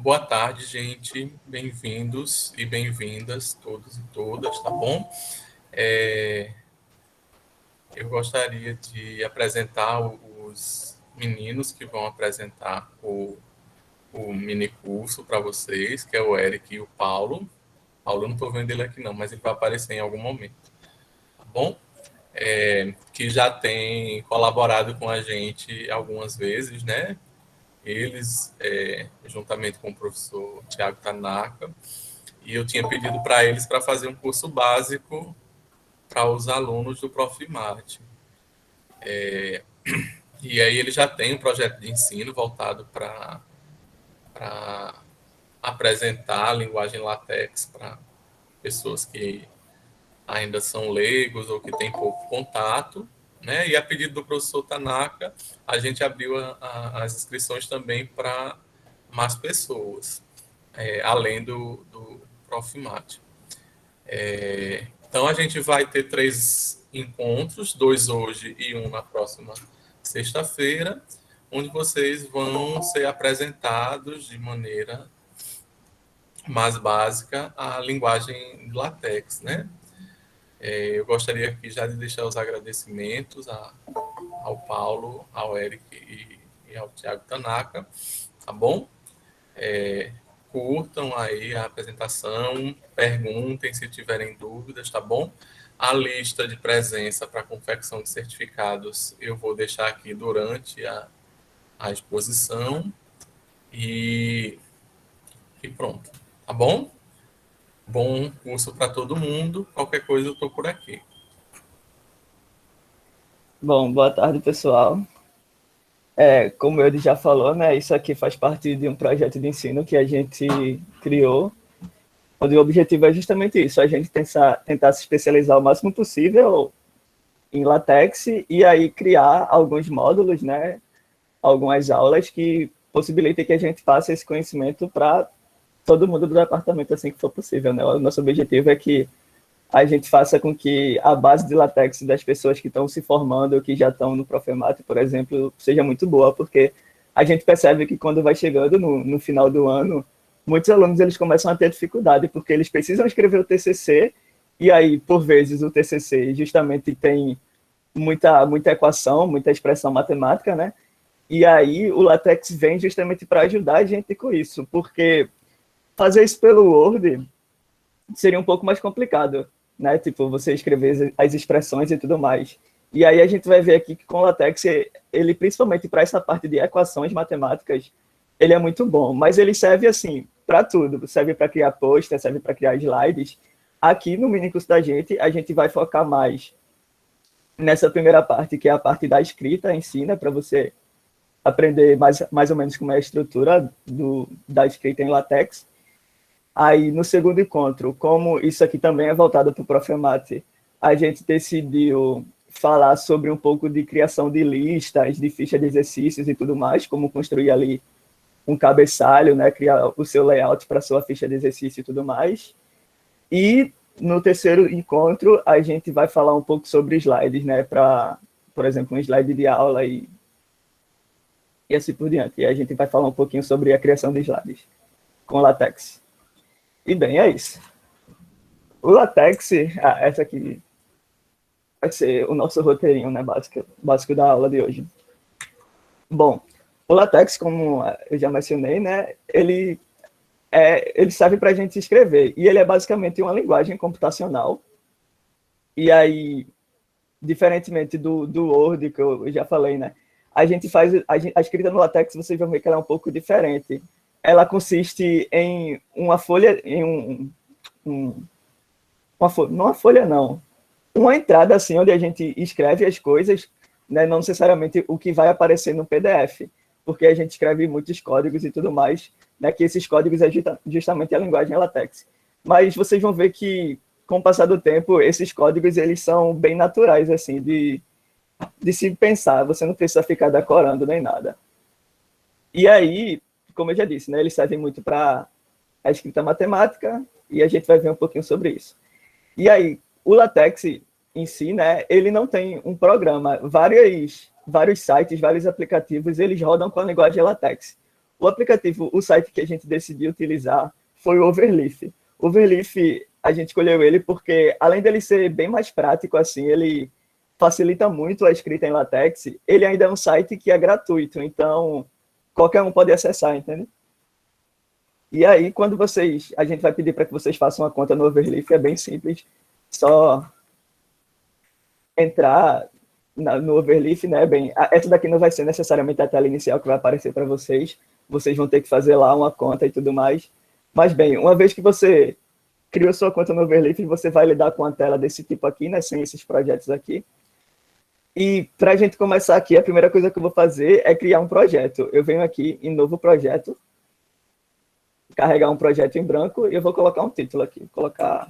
Boa tarde, gente. Bem-vindos e bem-vindas, todos e todas, tá bom? Eu gostaria de apresentar os meninos que vão apresentar o mini curso para vocês, que é o Eric e o Paulo. Paulo, eu não estou vendo ele aqui não, mas ele vai aparecer em algum momento, tá bom? Que já tem colaborado com a gente algumas vezes, né? Eles, juntamente com o professor Tiago Tanaka, e eu tinha pedido para eles para fazer um curso básico para os alunos do Profimate. E aí ele já tem um projeto de ensino voltado para apresentar a linguagem LaTeX para pessoas que ainda são leigos ou que têm pouco contato, né? E a pedido do professor Tanaka, a gente abriu as inscrições também para mais pessoas, além do Profimate. Então, a gente vai ter 3 encontros, 2 hoje e 1 na próxima sexta-feira, onde vocês vão ser apresentados de maneira mais básica a linguagem LaTeX, né? Eu gostaria aqui já de deixar os agradecimentos ao Paulo, ao Eric e ao Tiago Tanaka, tá bom? Curtam aí a apresentação, perguntem se tiverem dúvidas, tá bom? A lista de presença para confecção de certificados eu vou deixar aqui durante a exposição e pronto, tá bom? Bom curso para todo mundo, qualquer coisa eu estou por aqui. Bom, boa tarde, pessoal. Como ele já falou, né, isso aqui faz parte de um projeto de ensino que a gente criou, onde o objetivo é justamente isso, a gente tentar se especializar o máximo possível em LaTeX e aí criar alguns módulos, né, algumas aulas que possibilitem que a gente passe esse conhecimento para todo mundo do departamento assim que for possível, né? O nosso objetivo é que a gente faça com que a base de LaTeX das pessoas que estão se formando ou que já estão no Profemate, por exemplo, seja muito boa, porque a gente percebe que quando vai chegando no final do ano, muitos alunos eles começam a ter dificuldade, porque eles precisam escrever o TCC, e aí, por vezes, o TCC justamente tem muita equação, muita expressão matemática, né? E aí o LaTeX vem justamente para ajudar a gente com isso, porque fazer isso pelo Word seria um pouco mais complicado, né? Tipo, você escrever as expressões e tudo mais. E aí a gente vai ver aqui que com o LaTeX, ele principalmente para essa parte de equações matemáticas, ele é muito bom, mas ele serve assim para tudo, serve para criar posts, serve para criar slides. Aqui no mini curso da gente, a gente vai focar mais nessa primeira parte, que é a parte da escrita em si, né, para você aprender mais ou menos como é a estrutura da escrita em LaTeX. Aí, no segundo encontro, como isso aqui também é voltado para o Profemate, a gente decidiu falar sobre um pouco de criação de listas, de ficha de exercícios e tudo mais, como construir ali um cabeçalho, né, criar o seu layout para a sua ficha de exercício e tudo mais. E no terceiro encontro, a gente vai falar um pouco sobre slides, né, para, por exemplo, um slide de aula e assim por diante. E a gente vai falar um pouquinho sobre a criação de slides com LaTeX. E bem, é isso. O LaTeX, essa aqui vai ser o nosso roteirinho, né, básico da aula de hoje. Bom, o LaTeX, como eu já mencionei, né, ele serve para a gente escrever, e ele é basicamente uma linguagem computacional. E aí, diferentemente do Word, que eu já falei, né, a gente faz a escrita no LaTeX, vocês vão ver que ela é um pouco diferente. Ela consiste em uma folha, em uma folha não, uma entrada assim onde a gente escreve as coisas, né, não necessariamente o que vai aparecer no PDF, porque a gente escreve muitos códigos e tudo mais, né, que esses códigos é justamente a linguagem LaTeX. Mas vocês vão ver que, com o passar do tempo, esses códigos eles são bem naturais assim de se pensar, você não precisa ficar decorando nem nada. E aí, como eu já disse, né, eles servem muito para a escrita matemática, e a gente vai ver um pouquinho sobre isso. E aí, o LaTeX em si, né, ele não tem um programa. Vários sites, vários aplicativos, eles rodam com a linguagem LaTeX. O aplicativo, o site que a gente decidiu utilizar foi o Overleaf. O Overleaf, a gente escolheu ele porque, além dele ser bem mais prático, assim, ele facilita muito a escrita em LaTeX, ele ainda é um site que é gratuito, então qualquer um pode acessar, entende? E aí, quando a gente vai pedir para que vocês façam uma conta no Overleaf, é bem simples, só entrar no Overleaf, né, bem, essa daqui não vai ser necessariamente a tela inicial que vai aparecer para vocês vão ter que fazer lá uma conta e tudo mais, mas bem, uma vez que você criou sua conta no Overleaf, você vai lidar com uma tela desse tipo aqui, né, sem esses projetos aqui, e para a gente começar aqui, a primeira coisa que eu vou fazer é criar um projeto. Eu venho aqui em novo projeto, carregar um projeto em branco, e eu vou colocar um título aqui, vou colocar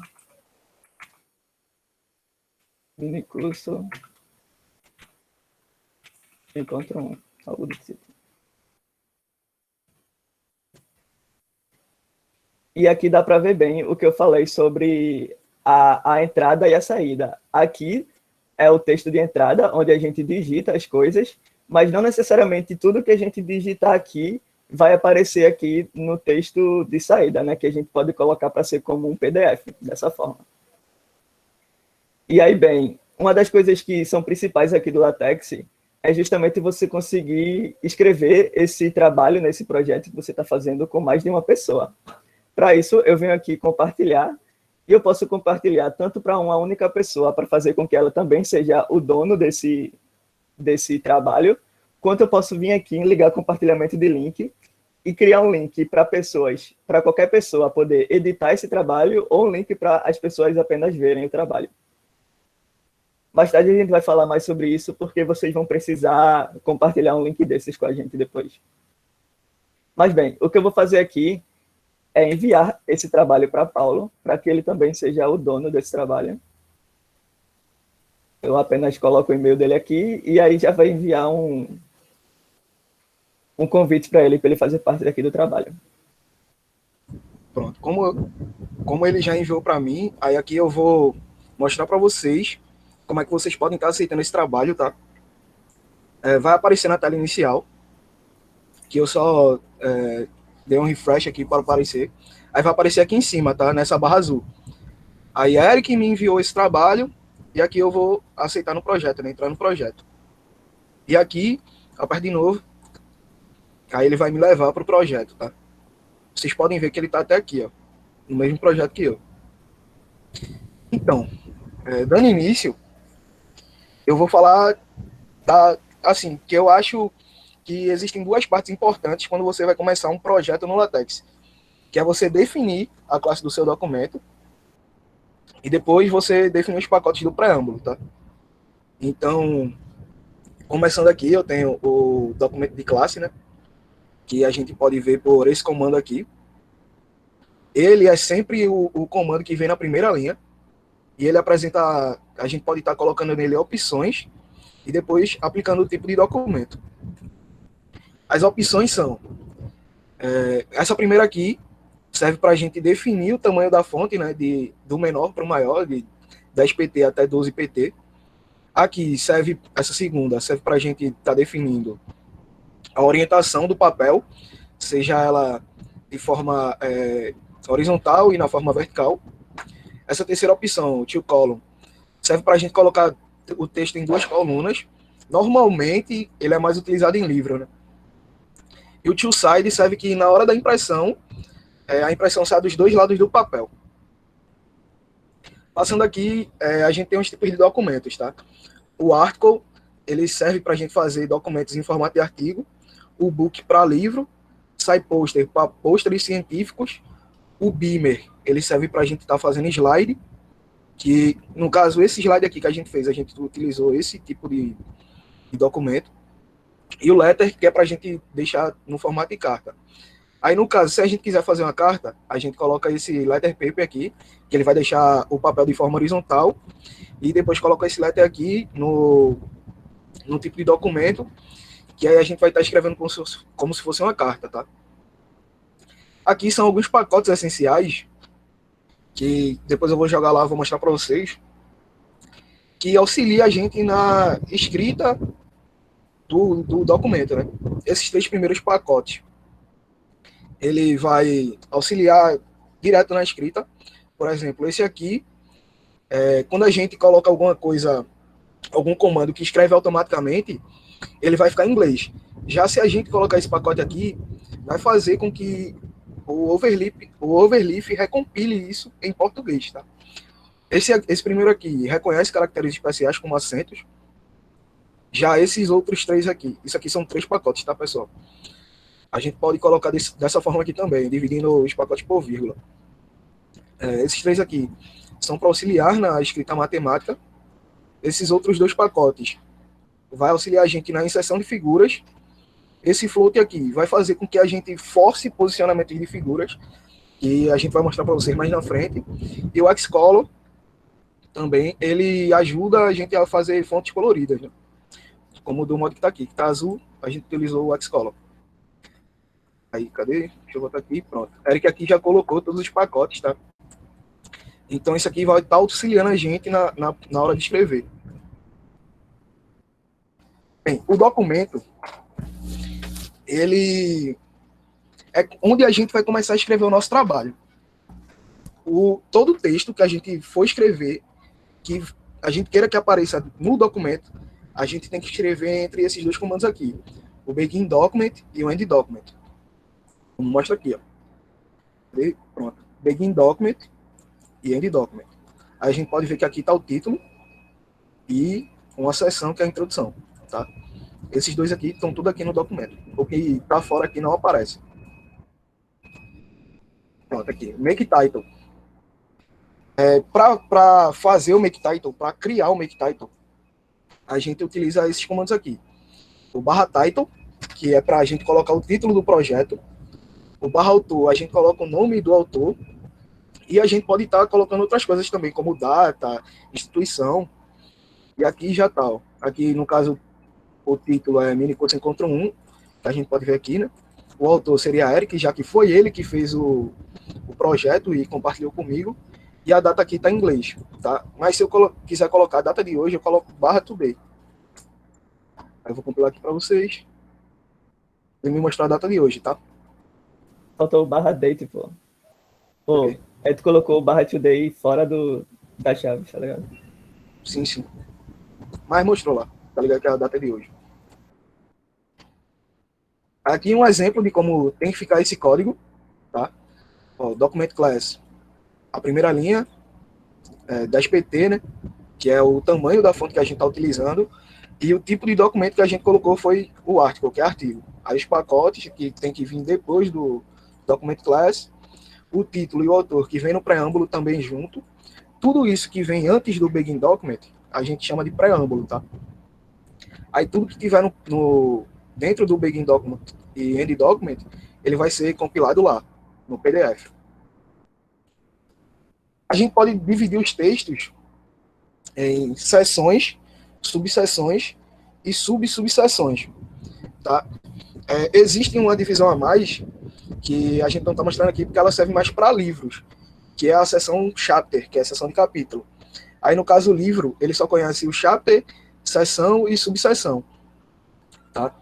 mini curso encontro 1, algo do tipo. E aqui dá para ver bem o que eu falei sobre a entrada e a saída. Aqui é o texto de entrada, onde a gente digita as coisas, mas não necessariamente tudo que a gente digitar aqui vai aparecer aqui no texto de saída, né? Que a gente pode colocar para ser como um PDF, dessa forma. E aí, bem, uma das coisas que são principais aqui do LaTeX é justamente você conseguir escrever esse trabalho nesse projeto que você está fazendo com mais de uma pessoa. Para isso, eu venho aqui compartilhar, e eu posso compartilhar tanto para uma única pessoa, para fazer com que ela também seja o dono desse trabalho, quanto eu posso vir aqui em ligar compartilhamento de link e criar um link para pessoas, para qualquer pessoa poder editar esse trabalho, ou um link para as pessoas apenas verem o trabalho. Mais tarde a gente vai falar mais sobre isso, porque vocês vão precisar compartilhar um link desses com a gente depois. Mas bem, o que eu vou fazer aqui é enviar esse trabalho para Paulo, para que ele também seja o dono desse trabalho. Eu apenas coloco o e-mail dele aqui, e aí já vai enviar um convite para ele fazer parte daqui do trabalho. Pronto, como ele já enviou para mim, aí aqui eu vou mostrar para vocês como é que vocês podem estar aceitando esse trabalho, tá? Vai aparecer na tela inicial, que eu só dei um refresh aqui para aparecer. Aí vai aparecer aqui em cima, tá? Nessa barra azul. Aí a Eric me enviou esse trabalho, e aqui eu vou aceitar no projeto, né? Entrar no projeto. E aqui, aperto de novo, aí ele vai me levar para o projeto, tá? Vocês podem ver que ele está até aqui, ó, no mesmo projeto que eu. Então, dando início, eu vou falar assim, que eu acho que existem duas partes importantes quando você vai começar um projeto no LaTeX, que é você definir a classe do seu documento e depois você definir os pacotes do preâmbulo, tá? Então, começando aqui, eu tenho o documento de classe, né? Que a gente pode ver por esse comando aqui. Ele é sempre o comando que vem na primeira linha, e ele apresenta, a gente pode estar colocando nele opções, e depois aplicando o tipo de documento. As opções são, essa primeira aqui, serve para a gente definir o tamanho da fonte, né, do menor para o maior, de 10 pt até 12 pt. Aqui, essa segunda, serve para a gente estar definindo a orientação do papel, seja ela de forma horizontal e na forma vertical. Essa terceira opção, o two column, serve para a gente colocar o texto em duas colunas. Normalmente, ele é mais utilizado em livro, né? E o two side serve que na hora da impressão, a impressão sai dos dois lados do papel. Passando aqui, a gente tem uns tipos de documentos, tá? O article, ele serve para a gente fazer documentos em formato de artigo. O book para livro. SciPoster para pôsteres científicos. O Beamer, ele serve para a gente estar fazendo slide, que no caso, esse slide aqui que a gente fez, a gente utilizou esse tipo de documento. E o Letter, que é para a gente deixar no formato de carta. Aí, no caso, se a gente quiser fazer uma carta, a gente coloca esse letter paper aqui, que ele vai deixar o papel de forma horizontal, e depois coloca esse letter aqui no tipo de documento, que aí a gente vai estar escrevendo como se fosse uma carta, tá? Aqui são alguns pacotes essenciais, que depois eu vou jogar lá, vou mostrar para vocês, que auxilia a gente na escrita do documento, né? Esses três primeiros pacotes. ele vai auxiliar direto na escrita. Por exemplo, esse aqui, quando a gente coloca alguma coisa, algum comando que escreve automaticamente, ele vai ficar em inglês. Já se a gente colocar esse pacote aqui, vai fazer com que o Overleaf recompile isso em português, tá? Esse primeiro aqui reconhece caracteres especiais como acentos. Já esses outros 3 aqui, isso aqui são 3 pacotes, tá, pessoal? A gente pode colocar dessa forma aqui também, dividindo os pacotes por vírgula. Esses 3 aqui são para auxiliar na escrita matemática. Esses outros 2 pacotes vai auxiliar a gente na inserção de figuras. Esse float aqui vai fazer com que a gente force posicionamento de figuras, que a gente vai mostrar para vocês mais na frente. E o Xcolor também, ele ajuda a gente a fazer fontes coloridas, né? Como o do modo que está aqui, que está azul, a gente utilizou o Xcolor. Aí, cadê? Deixa eu botar aqui, pronto. Eric aqui já colocou todos os pacotes, tá? Então, isso aqui vai estar auxiliando a gente na hora de escrever. Bem, o documento, ele é onde a gente vai começar a escrever o nosso trabalho. Todo o texto que a gente for escrever, que a gente queira que apareça no documento, a gente tem que escrever entre esses 2 comandos aqui. O begin document e o end document. Como mostra aqui, ó. E pronto. Begin document e end document. Aí a gente pode ver que aqui está o título e uma seção que é a introdução, tá? Esses 2 aqui estão tudo aqui no documento. O que está fora aqui não aparece. Pronto, aqui. Make title. Para fazer o make title, para criar o make title, a gente utiliza esses comandos aqui. O /title, que é para a gente colocar o título do projeto. O /autor, a gente coloca o nome do autor. E a gente pode estar colocando outras coisas também, como data, instituição. E aqui já está. Aqui, no caso, o título é Minicurso Encontro 1, que a gente pode ver aqui, né? O autor seria Eric, já que foi ele que fez o projeto e compartilhou comigo. E a data aqui está em inglês, tá? Mas se eu quiser colocar a data de hoje, eu coloco /today. Aí eu vou compilar aqui para vocês. E me mostrar a data de hoje, tá? Faltou o /date, pô. Pô, Ok. aí tu colocou o /today fora da chave, tá ligado? Sim, sim. Mas mostrou lá, tá ligado? Que é a data de hoje. Aqui um exemplo de como tem que ficar esse código, tá? Ó, document class. A primeira linha da SPT, né? Que é o tamanho da fonte que a gente está utilizando. E o tipo de documento que a gente colocou foi o article, que é artigo. Aí os pacotes que tem que vir depois do document class. O título e o autor que vem no preâmbulo também junto. Tudo isso que vem antes do begin document, a gente chama de preâmbulo, tá? Aí tudo que tiver dentro do begin document e end document, ele vai ser compilado lá, no PDF. A gente pode dividir os textos em seções, subseções e subsubseções, tá? Existe uma divisão a mais que a gente não está mostrando aqui porque ela serve mais para livros, que é a seção chapter, que é a seção de capítulo. Aí, no caso, o livro, ele só conhece o chapter, seção e subseção, tá?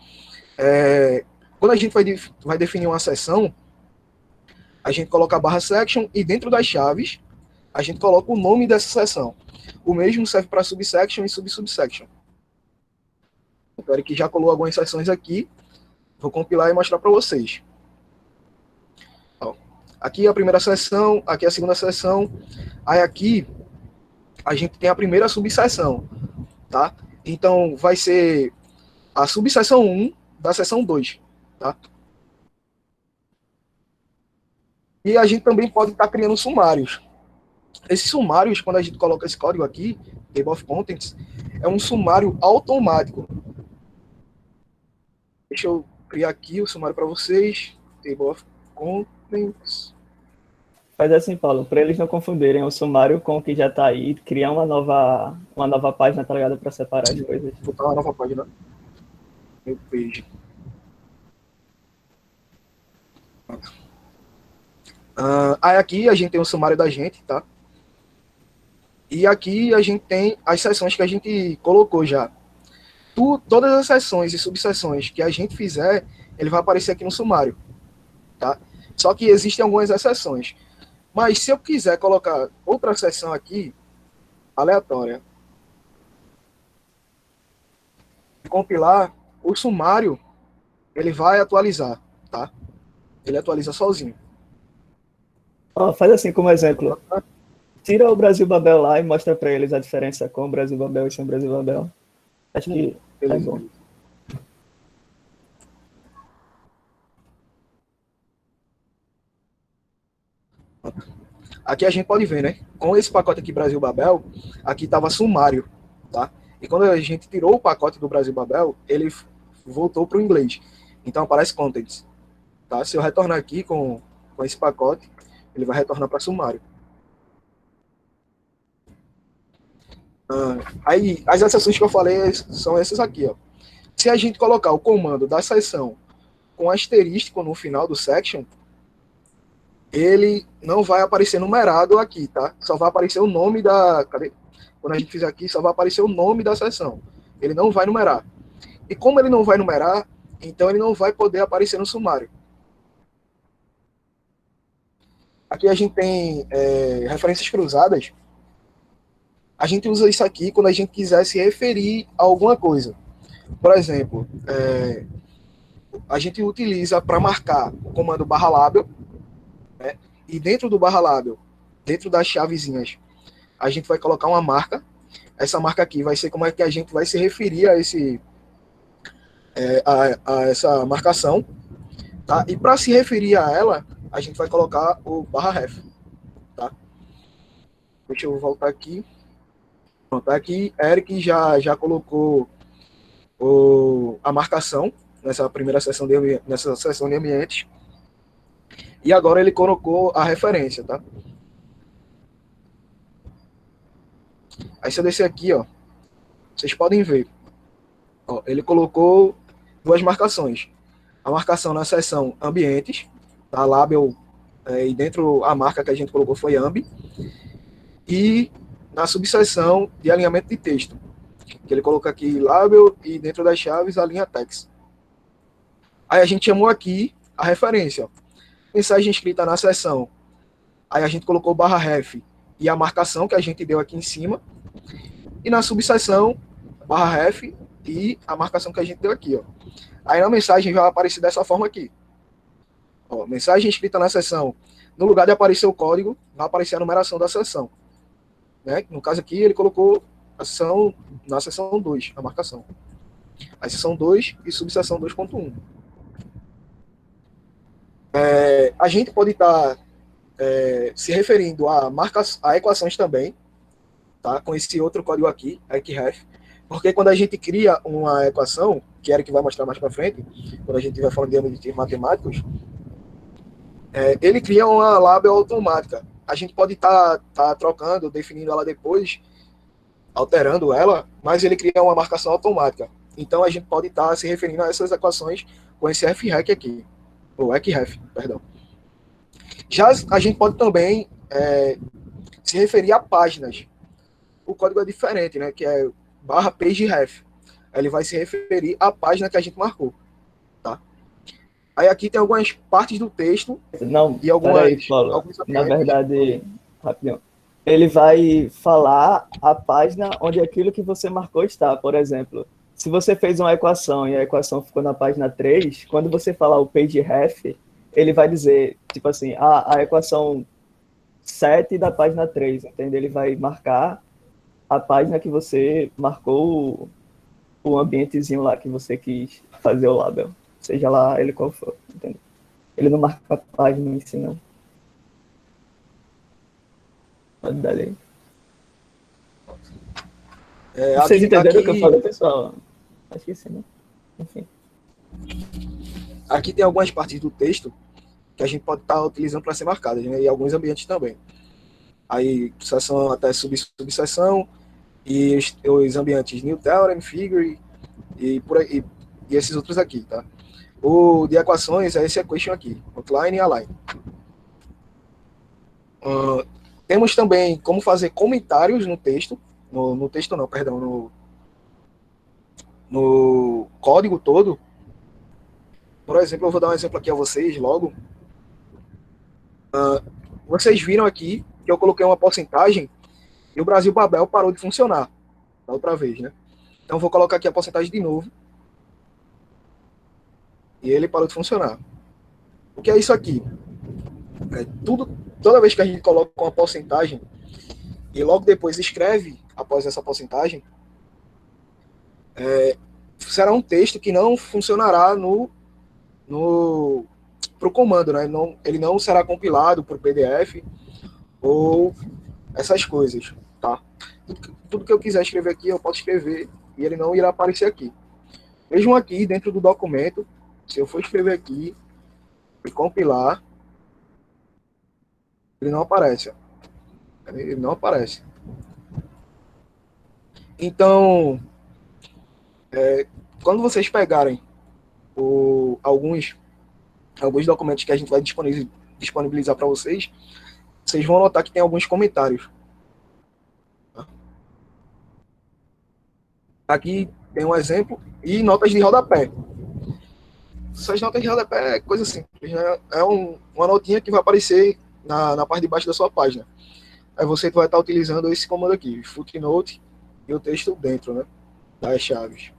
Quando a gente vai definir uma seção, a gente coloca a /section e dentro das chaves, a gente coloca o nome dessa seção. O mesmo serve para subsection e subsection. O Eric já colocou algumas seções aqui. Vou compilar e mostrar para vocês. Ó, aqui é a primeira seção, aqui é a segunda seção. Aí aqui a gente tem a primeira subseção, tá? Então vai ser a subseção 1 da seção 2, tá? E a gente também pode estar criando sumários. Esses sumários, quando a gente coloca esse código aqui, Table of Contents, é um sumário automático. Deixa eu criar aqui o sumário para vocês. Table of Contents. Faz assim, Paulo, para eles não confundirem o sumário com o que já está aí, criar uma nova página, tá ligado? Para separar as coisas. Vou botar uma nova página. Meu page. Aí aqui a gente tem o sumário da gente, tá? E aqui a gente tem as seções que a gente colocou já. Todas as seções e subseções que a gente fizer, ele vai aparecer aqui no sumário, tá? Só que existem algumas exceções. Mas se eu quiser colocar outra seção aqui, aleatória, compilar, o sumário, ele vai atualizar, tá? Ele atualiza sozinho. Ó, faz assim como exemplo. Tira o Brasil Babel lá e mostra para eles a diferença com o Brasil Babel e sem o Brasil Babel. Acho que é bom. Aqui a gente pode ver, né? Com esse pacote aqui Brasil Babel, aqui estava sumário, tá? E quando a gente tirou o pacote do Brasil Babel, ele voltou para o inglês. Então aparece contents, tá? Se eu retornar aqui com esse pacote, ele vai retornar para sumário. Aí as exceções que eu falei são essas aqui, ó. Se a gente colocar o comando da seção com asterístico no final do section, ele não vai aparecer numerado aqui, tá? Só vai aparecer o nome da... Cadê? Quando a gente fizer aqui, só vai aparecer o nome da seção. Ele não vai numerar. E como ele não vai numerar, então ele não vai poder aparecer no sumário. Aqui a gente tem referências cruzadas. A gente usa isso aqui quando a gente quiser se referir a alguma coisa. Por exemplo, a gente utiliza para marcar o comando /label, né? E dentro do /label, dentro das chavezinhas, a gente vai colocar uma marca. Essa marca aqui vai ser como é que a gente vai se referir a a essa marcação, tá? E para se referir a ela, a gente vai colocar o /ref, tá? Deixa eu voltar aqui. Pronto, aqui Eric já colocou a marcação nessa primeira seção de ambientes. E agora ele colocou a referência, tá? Aí se eu descer aqui, ó, vocês podem ver. Ó, ele colocou duas marcações. A marcação na seção ambientes, tá? Label, e dentro a marca que a gente colocou foi ambi. E na subseção de alinhamento de texto, que ele coloca aqui label e dentro das chaves a linha text. Aí a gente chamou aqui a referência, ó. Mensagem escrita na seção. Aí a gente colocou /ref e a marcação que a gente deu aqui em cima. E na subseção, /ref e a marcação que a gente deu aqui, ó. Aí na mensagem vai aparecer dessa forma aqui. Ó, mensagem escrita na seção. No lugar de aparecer o código, vai aparecer a numeração da seção. Né? No caso aqui, ele colocou na seção 2, a marcação. A seção 2 e subseção 2.1. A gente pode estar se referindo a equações também, tá? Com esse outro código aqui, ecref, porque quando a gente cria uma equação, que Eric vai mostrar mais para frente, quando a gente estiver falando de ambientes matemáticos, ele cria uma label automática. A gente pode estar trocando, definindo ela depois, alterando ela, mas ele cria uma marcação automática. Então a gente pode estar se referindo a essas equações com esse frec aqui, ou ecref, perdão. Já a gente pode também se referir a páginas. O código é diferente, né? Que é /pageref. Ele vai se referir à página que a gente marcou, tá? Aí aqui tem algumas partes do texto. Não, e algumas, peraí, Paulo. Na verdade, rapidinho. Ele vai falar a página onde aquilo que você marcou está. Por exemplo, se você fez uma equação e a equação ficou na página 3, quando você falar o pageref, ele vai dizer, tipo assim, a equação 7 da página 3, entende? Ele vai marcar a página que você marcou o ambientezinho lá que você quis fazer o label, seja lá ele qual for, entende? Ele não marca a página em si, não. Pode dar aí. Vocês entenderam o que eu falei, pessoal? Acho que sim, né? Enfim. Aqui tem algumas partes do texto que a gente pode estar utilizando para ser marcadas, né? E alguns ambientes também. Aí, seção até subseção, e os ambientes New Theorem, Figure, e por aí, e esses outros aqui, tá? O de equações é esse equation aqui, outline e align. Temos também como fazer comentários no texto, no texto não, perdão, no código todo. Por exemplo, eu vou dar um exemplo aqui a vocês logo. Vocês viram aqui que eu coloquei uma porcentagem e o Brasil Babel parou de funcionar da outra vez, né? Então vou colocar aqui a porcentagem de novo e ele parou de funcionar. O que é isso aqui? Toda vez que a gente coloca uma porcentagem e logo depois escreve após essa porcentagem, será um texto que não funcionará para o comando, né? Ele não será compilado por PDF ou essas coisas, tá? Tudo que eu quiser escrever aqui, eu posso escrever e ele não irá aparecer aqui. Mesmo aqui dentro do documento, se eu for escrever aqui e compilar, ele não aparece. Ele não aparece. Então, quando vocês pegarem alguns documentos que a gente vai disponibilizar para vocês, vocês vão notar que tem alguns comentários. Aqui tem um exemplo e notas de rodapé. Essas notas de rodapé é coisa simples, né? É uma notinha que vai aparecer na parte de baixo da sua página. Aí você vai estar utilizando esse comando aqui, footnote, e o texto dentro, né, das chaves.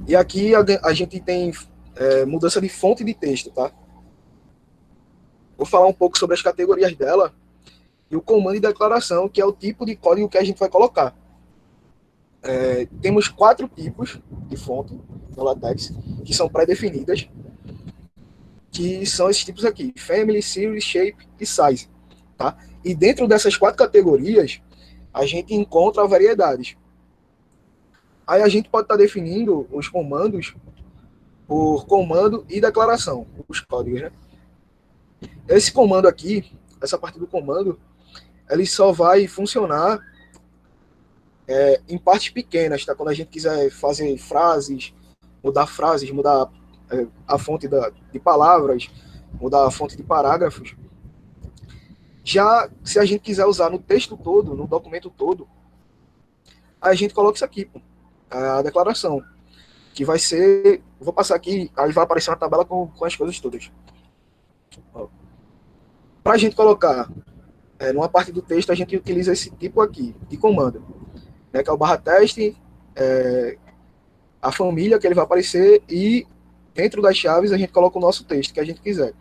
E aqui a gente tem mudança de fonte de texto, tá? Vou falar um pouco sobre as categorias dela e o comando de declaração, que é o tipo de código que a gente vai colocar. Temos 4 tipos de fonte no LaTeX, que são pré-definidas, que são esses tipos aqui, Family, Series, Shape e Size. Tá? E dentro dessas 4 categorias, a gente encontra variedades. Aí a gente pode estar definindo os comandos por comando e declaração, os códigos, né? Esse comando aqui, essa parte do comando, ele só vai funcionar em partes pequenas, tá? Quando a gente quiser fazer frases, mudar a fonte de palavras, mudar a fonte de parágrafos. Já se a gente quiser usar no texto todo, no documento todo, a gente coloca isso aqui, a declaração, que vai ser, vou passar aqui, aí vai aparecer uma tabela com as coisas todas. Para a gente colocar numa parte do texto, a gente utiliza esse tipo aqui de comando, né, que é o barra teste, a família que ele vai aparecer e dentro das chaves a gente coloca o nosso texto que a gente quiser.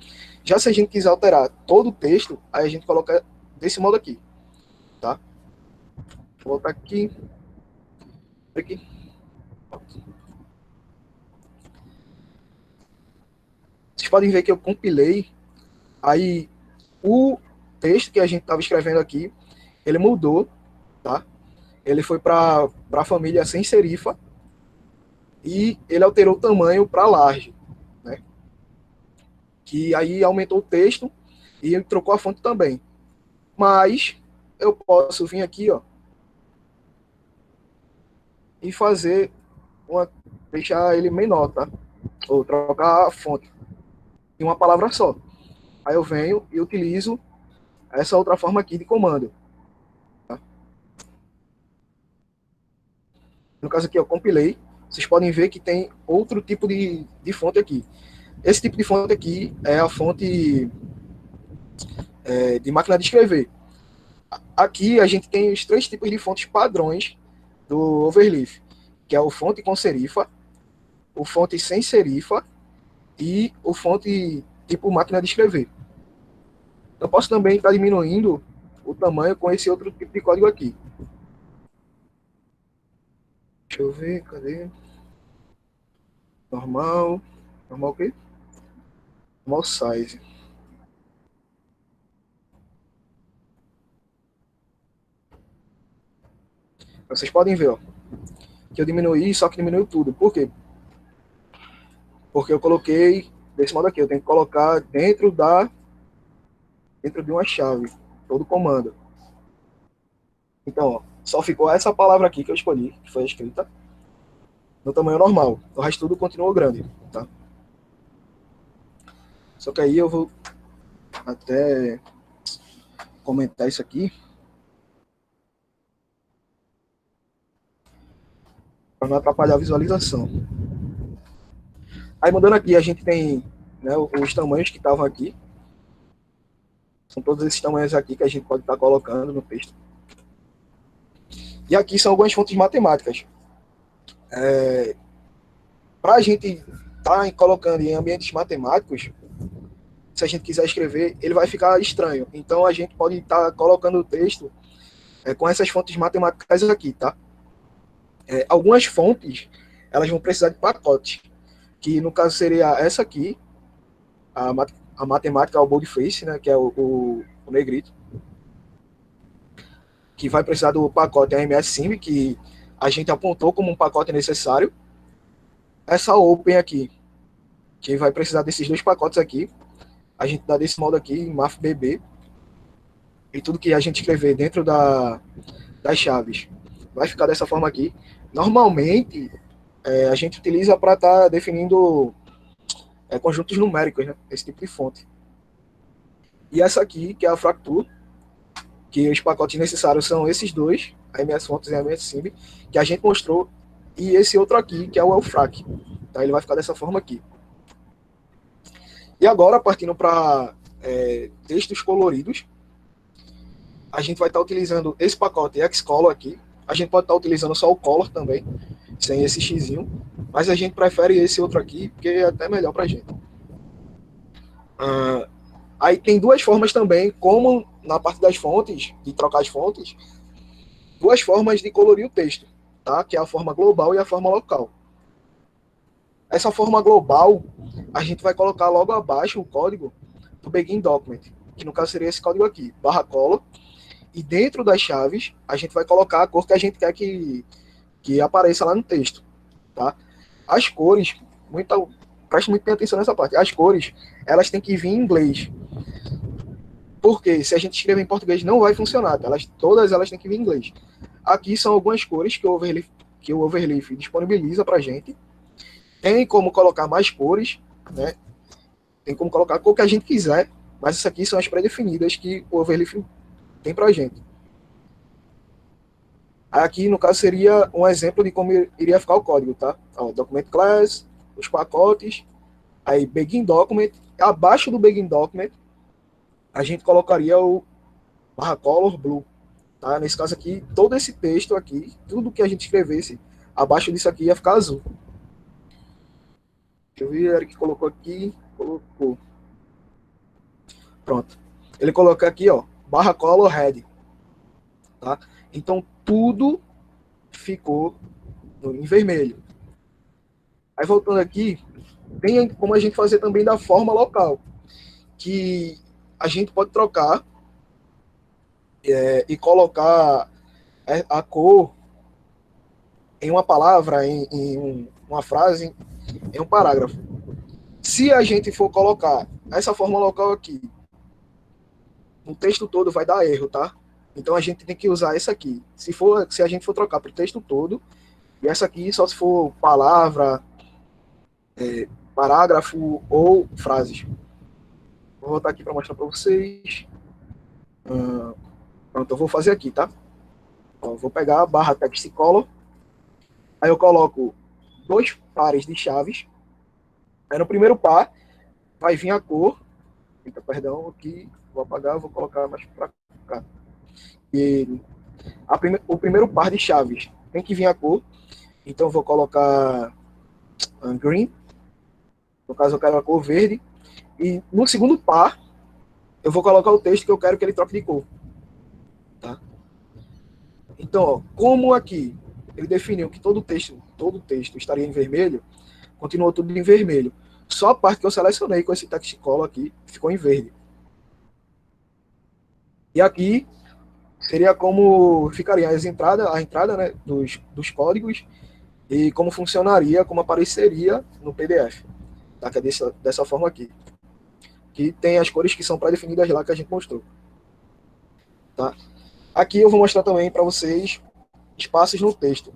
Já se a gente quiser alterar todo o texto, aí a gente coloca desse modo aqui, tá? Vou voltar aqui. Vocês podem ver que eu compilei, aí o texto que a gente estava escrevendo aqui, ele mudou, tá? Ele foi para a família sem serifa e ele alterou o tamanho para large, né? Que aí aumentou o texto e ele trocou a fonte também. Mas eu posso vir aqui, ó, e deixar ele menor, tá? Ou trocar a fonte em uma palavra só. Aí eu venho e utilizo essa outra forma aqui de comando. Tá? No caso aqui eu compilei. Vocês podem ver que tem outro tipo de fonte aqui. Esse tipo de fonte aqui é a fonte de máquina de escrever. Aqui a gente tem os 3 tipos de fontes padrões do Overleaf, que é o fonte com serifa, o fonte sem serifa e o fonte tipo máquina de escrever. Eu posso também estar diminuindo o tamanho com esse outro tipo de código aqui. Deixa eu ver, cadê? Normal. Normal o quê? Normal size. Vocês podem ver, ó, que eu diminuí, só que diminuiu tudo. Por quê? Porque eu coloquei desse modo aqui. Eu tenho que colocar dentro de uma chave, todo comando. Então, ó, só ficou essa palavra aqui que eu escolhi, que foi escrita, no tamanho normal. O resto tudo continuou grande, tá? Só que aí eu vou até comentar isso aqui, para não atrapalhar a visualização. Aí, mudando aqui, a gente tem, né, os tamanhos que estavam aqui. São todos esses tamanhos aqui que a gente pode estar colocando no texto. E aqui são algumas fontes matemáticas. Para a gente estar colocando em ambientes matemáticos, se a gente quiser escrever, ele vai ficar estranho. Então, a gente pode estar colocando o texto com essas fontes matemáticas aqui, tá? Algumas fontes, elas vão precisar de pacotes, que no caso seria essa aqui, a matemática, o boldface, né, que é o negrito, que vai precisar do pacote AMS-Sim, que a gente apontou como um pacote necessário. Essa Open aqui, que vai precisar desses dois pacotes aqui, a gente dá desse modo aqui, MAFBB, e tudo que a gente escrever dentro das chaves vai ficar dessa forma aqui. Normalmente, a gente utiliza para estar definindo conjuntos numéricos, né? Esse tipo de fonte. E essa aqui, que é a Fracture, que os pacotes necessários são esses dois, a MS Fontes e a MS Sim, que a gente mostrou, e esse outro aqui, que é o Elfrac. Tá? Ele vai ficar dessa forma aqui. E agora, partindo para textos coloridos, a gente vai estar utilizando esse pacote Xcolor aqui. A gente pode estar utilizando só o Color também, sem esse xizinho, mas a gente prefere esse outro aqui, porque é até melhor para a gente. Aí tem duas formas também, como na parte das fontes, de trocar as fontes, duas formas de colorir o texto, tá? Que é a forma global e a forma local. Essa forma global, a gente vai colocar logo abaixo o código do Begin Document, que no caso seria esse código aqui, /color, e dentro das chaves, a gente vai colocar a cor que a gente quer que apareça lá no texto, tá? As cores, preste muito bem atenção nessa parte, as cores, elas têm que vir em inglês, porque se a gente escrever em português não vai funcionar, tá? Todas elas têm que vir em inglês. Aqui são algumas cores que o Overleaf disponibiliza pra gente. Tem como colocar mais cores, né? Tem como colocar a cor que a gente quiser, mas essas aqui são as pré-definidas que o Overleaf tem pra gente. Aqui, no caso, seria um exemplo de como iria ficar o código, tá? Ó, document class, os pacotes, aí begin document, abaixo do begin document, a gente colocaria o /color blue, tá? Nesse caso aqui, todo esse texto aqui, tudo que a gente escrevesse abaixo disso aqui ia ficar azul. Deixa eu ver, Eric colocou aqui, colocou. Pronto. Ele colocou aqui, ó, /color red, tá? Então, tudo ficou em vermelho. Aí, voltando aqui, tem como a gente fazer também da forma local, que a gente pode trocar e colocar a cor em uma palavra, em uma frase, em um parágrafo. Se a gente for colocar essa forma local aqui, o texto todo vai dar erro, tá? Então a gente tem que usar essa aqui. Se a gente for trocar para o texto todo, e essa aqui só se for palavra, parágrafo ou frases. Vou voltar aqui para mostrar para vocês. Pronto, eu vou fazer aqui, tá? Ó, vou pegar a /textcolor. Aí eu coloco 2 pares de chaves. Aí no primeiro par vai vir a cor. Eita, perdão, aqui. Vou apagar, vou colocar mais para cá. E o primeiro par de chaves tem que vir a cor. Então eu vou colocar green. No caso eu quero a cor verde. E no segundo par eu vou colocar o texto que eu quero que ele troque de cor. Tá? Então, ó, como aqui ele definiu que todo o texto estaria em vermelho, continuou tudo em vermelho. Só a parte que eu selecionei com esse textcolor aqui ficou em verde. E aqui seria como ficaria a entrada, né, dos códigos e como funcionaria, como apareceria no PDF. Tá? Que é dessa forma aqui. Que tem as cores que são pré-definidas lá que a gente mostrou. Tá? Aqui eu vou mostrar também para vocês espaços no texto.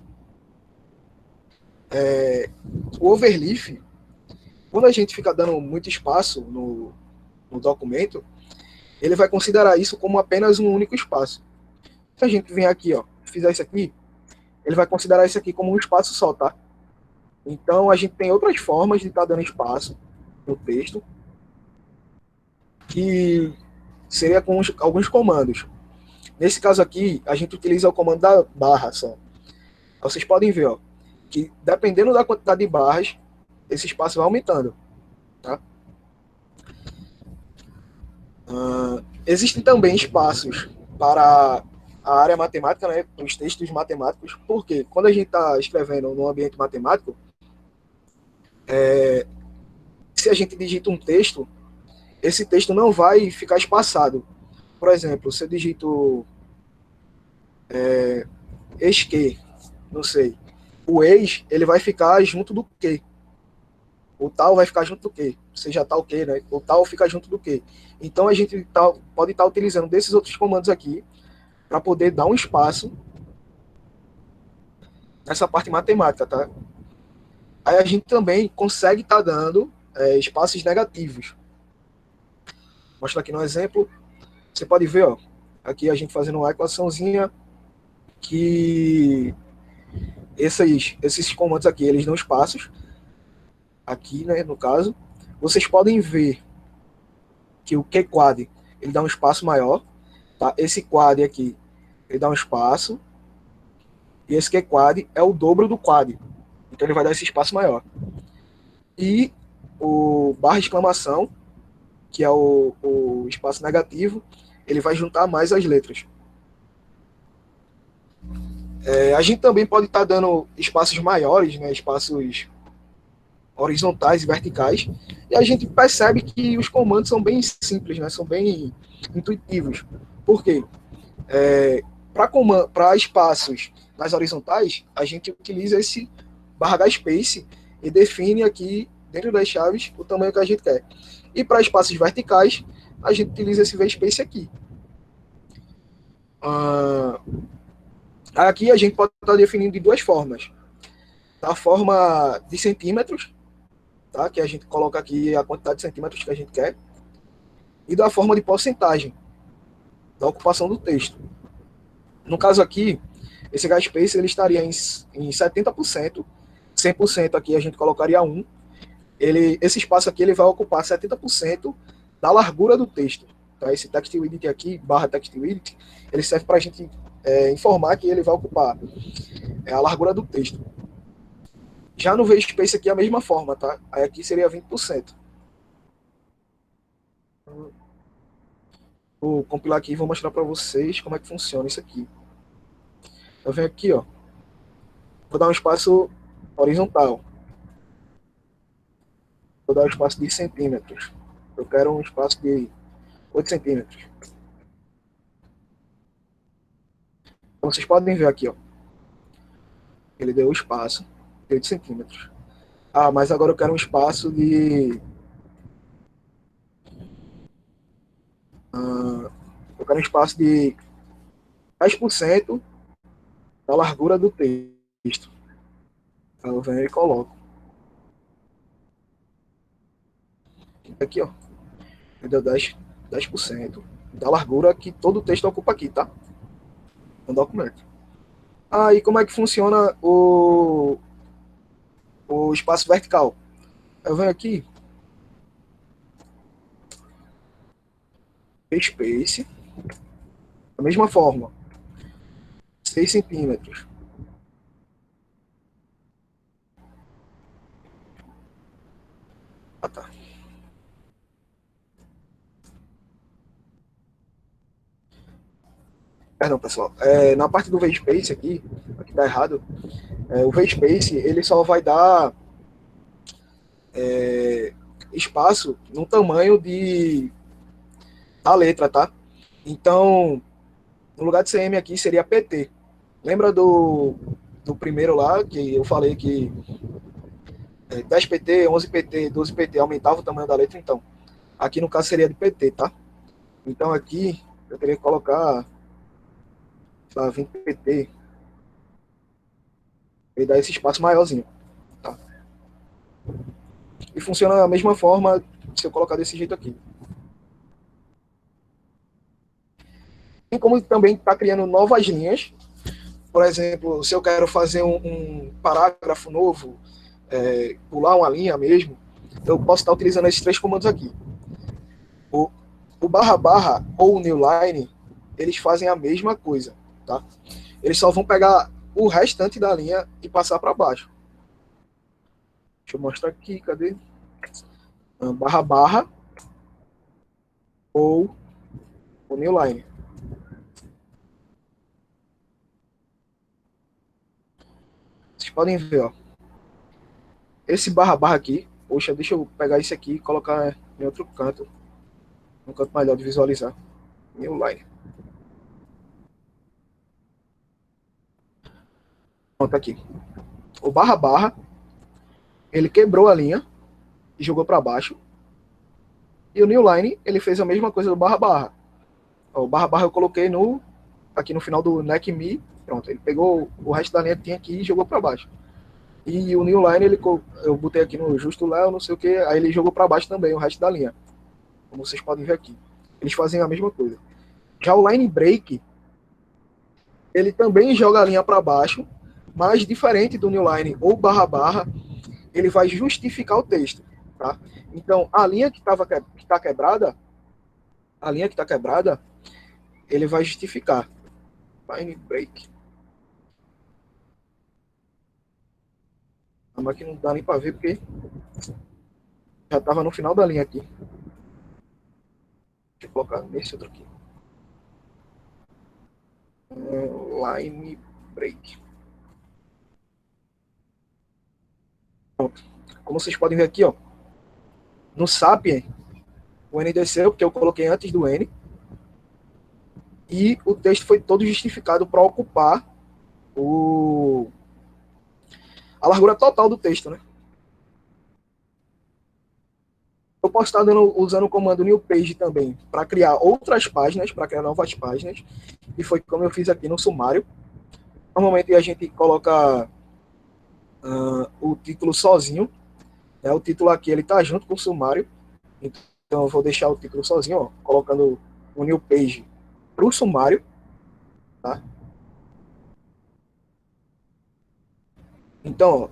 O Overleaf, quando a gente fica dando muito espaço no documento, ele vai considerar isso como apenas um único espaço. Se a gente vier aqui, ó, fizer isso aqui, ele vai considerar isso aqui como um espaço só, tá? Então, a gente tem outras formas de estar dando espaço no texto, que seria com alguns comandos. Nesse caso aqui, a gente utiliza o comando da barra só. Vocês podem ver, ó, que dependendo da quantidade de barras, esse espaço vai aumentando. Tá? Existem também espaços para a área matemática, né, para os textos matemáticos, porque quando a gente está escrevendo no ambiente matemático, se a gente digita um texto, esse texto não vai ficar espaçado. Por exemplo, se eu digito ex que, não sei, o ex, ele vai ficar junto do que. O tal vai ficar junto do que, seja tal que, né? O tal fica junto do que. Então a gente pode estar utilizando desses outros comandos aqui para poder dar um espaço nessa parte matemática, tá? Aí a gente também consegue estar dando espaços negativos. Vou mostrar aqui no exemplo. Você pode ver, ó, aqui a gente fazendo uma equaçãozinha que esses comandos aqui, eles dão espaços. Aqui, né, no caso, vocês podem ver que o QQuad, ele dá um espaço maior, tá? Esse quad aqui, ele dá um espaço, e esse QQuad é o dobro do quad, então ele vai dar esse espaço maior. E o barra de exclamação, que é o espaço negativo, ele vai juntar mais as letras. A gente também pode estar dando espaços maiores, né, espaços horizontais e verticais, e a gente percebe que os comandos são bem simples, né? São bem intuitivos. Por quê? Para espaços nas horizontais, a gente utiliza esse /space e define aqui, dentro das chaves, o tamanho que a gente quer. E para espaços verticais, a gente utiliza esse vspace aqui. Aqui a gente pode estar definindo de duas formas. Da forma de centímetros, tá? Que a gente coloca aqui a quantidade de centímetros que a gente quer, e da forma de porcentagem da ocupação do texto. No caso aqui, esse space ele estaria em 70%, 100% aqui a gente colocaria 1. Esse espaço aqui ele vai ocupar 70% da largura do texto. Tá? Esse TextWidth aqui, /TextWidth, ele serve para a gente informar que ele vai ocupar a largura do texto. Já no vspace aqui é a mesma forma, tá? Aí aqui seria 20%. Vou compilar aqui e vou mostrar para vocês como é que funciona isso aqui. Eu venho aqui, ó. Vou dar um espaço horizontal. Vou dar um espaço de centímetros. Eu quero um espaço de 8 centímetros. Então vocês podem ver aqui, ó. Ele deu o espaço de 8 centímetros. Ah, mas agora eu quero um espaço de... eu quero um espaço de 10% da largura do texto. Então eu venho e coloco. Aqui, ó. Ele deu 10% da largura que todo o texto ocupa aqui, tá? No documento. E como é que funciona o espaço vertical? Eu venho aqui, space, da mesma forma, 6 centímetros. Tá. Perdão, pessoal. Na parte do vspace aqui tá errado. O vspace, ele só vai dar espaço no tamanho da letra, tá? Então, no lugar de CM aqui seria PT. Lembra do primeiro lá, que eu falei que 10 PT, 11 PT, 12 PT aumentava o tamanho da letra? Então, aqui no caso seria de PT, tá? Então aqui eu teria que colocar 20 PT e dar esse espaço maiorzinho, tá? E funciona da mesma forma se eu colocar desse jeito aqui. Tem como também estar criando novas linhas. Por exemplo, se eu quero fazer um parágrafo novo, pular uma linha mesmo, eu posso estar utilizando esses 3 comandos aqui. O barra barra ou o newline, eles fazem a mesma coisa, tá? Eles só vão pegar o restante da linha e passar para baixo. Deixa eu mostrar aqui, cadê? Barra barra ou o newline. Vocês podem ver, ó. Esse barra barra aqui, poxa, deixa eu pegar esse aqui e colocar em outro canto, um canto melhor de visualizar. Newline. Pronto, aqui. O barra barra, ele quebrou a linha e jogou para baixo. E o newline, ele fez a mesma coisa do barra barra. O barra barra eu coloquei aqui no final do neck me. Pronto, ele pegou o resto da linha que tinha aqui e jogou para baixo. E o newline, eu botei aqui no justo Léo, não sei o que, aí ele jogou para baixo também o resto da linha. Como vocês podem ver aqui. Eles fazem a mesma coisa. Já o line break, ele também joga a linha para baixo, mas diferente do newline ou barra barra, ele vai justificar o texto, tá? Então, a linha que está quebrada, ele vai justificar. Line break. Mas aqui não dá nem para ver porque já estava no final da linha aqui. Deixa eu colocar nesse outro aqui. Line break. Pronto. Como vocês podem ver aqui, ó, no Sapien, o N desceu porque eu coloquei antes do N. E o texto foi todo justificado para ocupar a largura total do texto, né? Eu posso estar usando o comando new page também para criar outras páginas, para criar novas páginas. E foi como eu fiz aqui no sumário. Normalmente a gente coloca o título sozinho. Né? O título aqui ele está junto com o sumário. Então eu vou deixar o título sozinho, ó, colocando o new page para o sumário. Tá? Então, ó,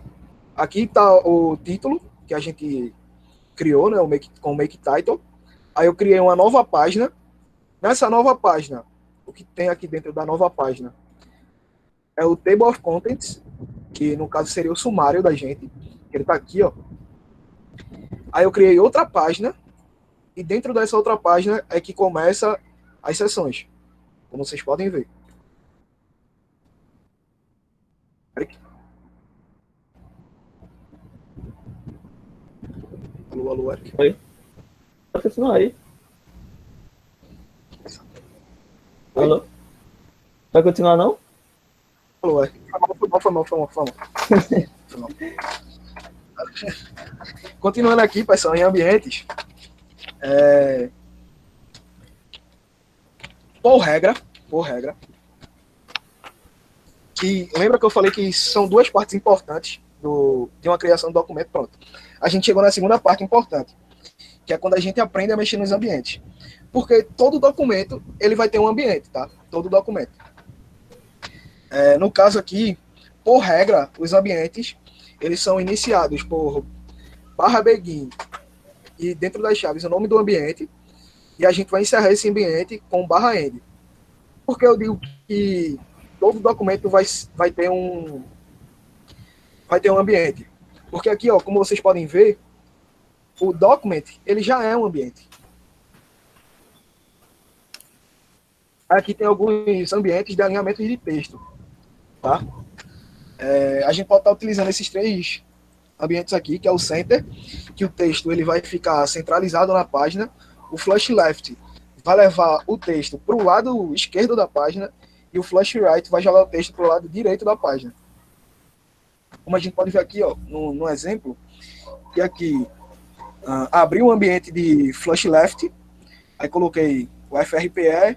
aqui está o título que a gente criou, né, com o make title. Aí eu criei uma nova página. Nessa nova página, o que tem aqui dentro da nova página é o table of contents, que no caso seria o sumário da gente. Ele está aqui, ó. Aí eu criei outra página e dentro dessa outra página é que começa as sessões, como vocês podem ver. Alô, Eric. Oi. Tá funcionando aí? Oi? Alô? Vai continuar, não? Alô, Eric. Foi mal. Continuando aqui, pessoal, em ambientes. Por regra, que lembra que eu falei que são 2 partes importantes de uma criação de documento. Pronto. A gente chegou na segunda parte importante, que é quando a gente aprende a mexer nos ambientes. Porque todo documento, ele vai ter um ambiente, tá? Todo documento. No caso aqui, por regra, os ambientes, eles são iniciados por /begin e dentro das chaves o nome do ambiente, e a gente vai encerrar esse ambiente com /end. Por que eu digo que todo documento vai ter um ambiente? Porque aqui, ó, como vocês podem ver, o document, ele já é um ambiente. Aqui tem alguns ambientes de alinhamento de texto, tá? A gente pode estar utilizando esses 3 ambientes aqui, que é o center, que o texto ele vai ficar centralizado na página. O flush left vai levar o texto para o lado esquerdo da página e o flush right vai jogar o texto para o lado direito da página. Como a gente pode ver aqui, ó, no exemplo, que aqui abri um ambiente de flush left, aí coloquei o FRPE,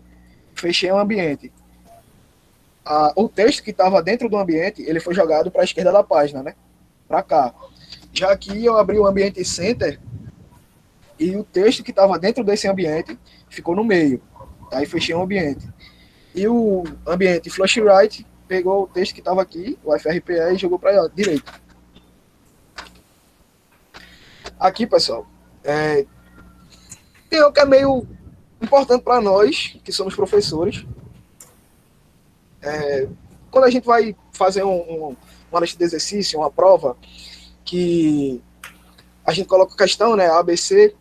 fechei um ambiente. O texto que estava dentro do ambiente, ele foi jogado para a esquerda da página, né? Para cá. Já aqui eu abri o ambiente center e o texto que estava dentro desse ambiente ficou no meio. Aí fechei um ambiente. E o ambiente flush right pegou o texto que estava aqui, o FRPE, e jogou para a direita. aqui, pessoal, tem algo que é meio importante para nós, que somos professores. Quando a gente vai fazer uma lista de exercício, uma prova, que a gente coloca questão, né, ABC,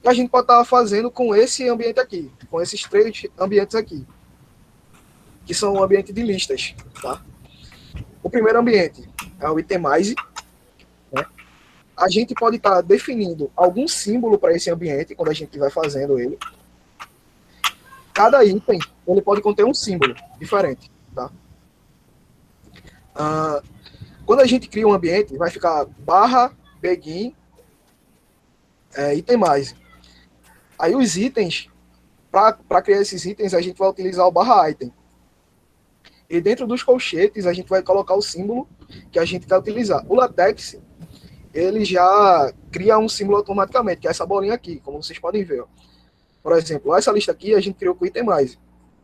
e a gente pode estar fazendo com esse ambiente aqui, com esses 3 ambientes aqui, que são um ambiente de listas, tá? O primeiro ambiente é o itemize, né? A gente pode estar definindo algum símbolo para esse ambiente, quando a gente vai fazendo ele. Cada item, ele pode conter um símbolo diferente, tá? Quando a gente cria um ambiente, vai ficar barra, begin, itemize. Aí os itens, para criar esses itens, a gente vai utilizar o barra item. E dentro dos colchetes, a gente vai colocar o símbolo que a gente quer utilizar. O LaTeX, ele já cria um símbolo automaticamente, que é essa bolinha aqui, como vocês podem ver. Ó. Por exemplo, essa lista aqui a gente criou com o itemize.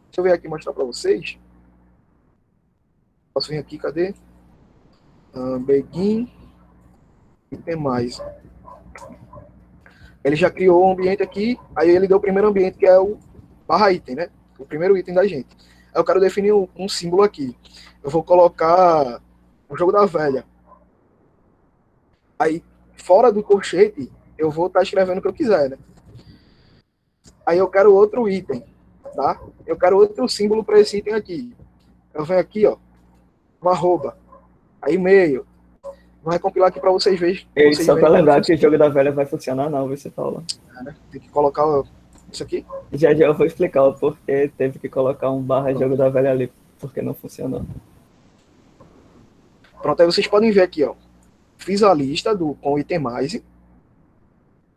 Deixa eu ver aqui e mostrar para vocês. Posso vir aqui, cadê? Begin, itemize. Ele já criou um ambiente aqui, aí ele deu o primeiro ambiente, que é o barra item, né? O primeiro item da gente. Aí eu quero definir um símbolo aqui. Eu vou colocar o jogo da velha. Aí, fora do colchete, eu vou estar escrevendo o que eu quiser, né? Aí eu quero outro item, tá? Eu quero outro símbolo para esse item aqui. Eu venho aqui, ó, um arroba, aí e-mail. Vou recompilar aqui para vocês verem. Só para lembrar que o jogo da velha vai funcionar não, você fala. Né? Tem que colocar isso aqui. Já eu vou explicar o porquê teve que colocar um barra jogo da velha ali, porque não funcionou. Pronto, aí vocês podem ver aqui, ó. Fiz a lista com o itemize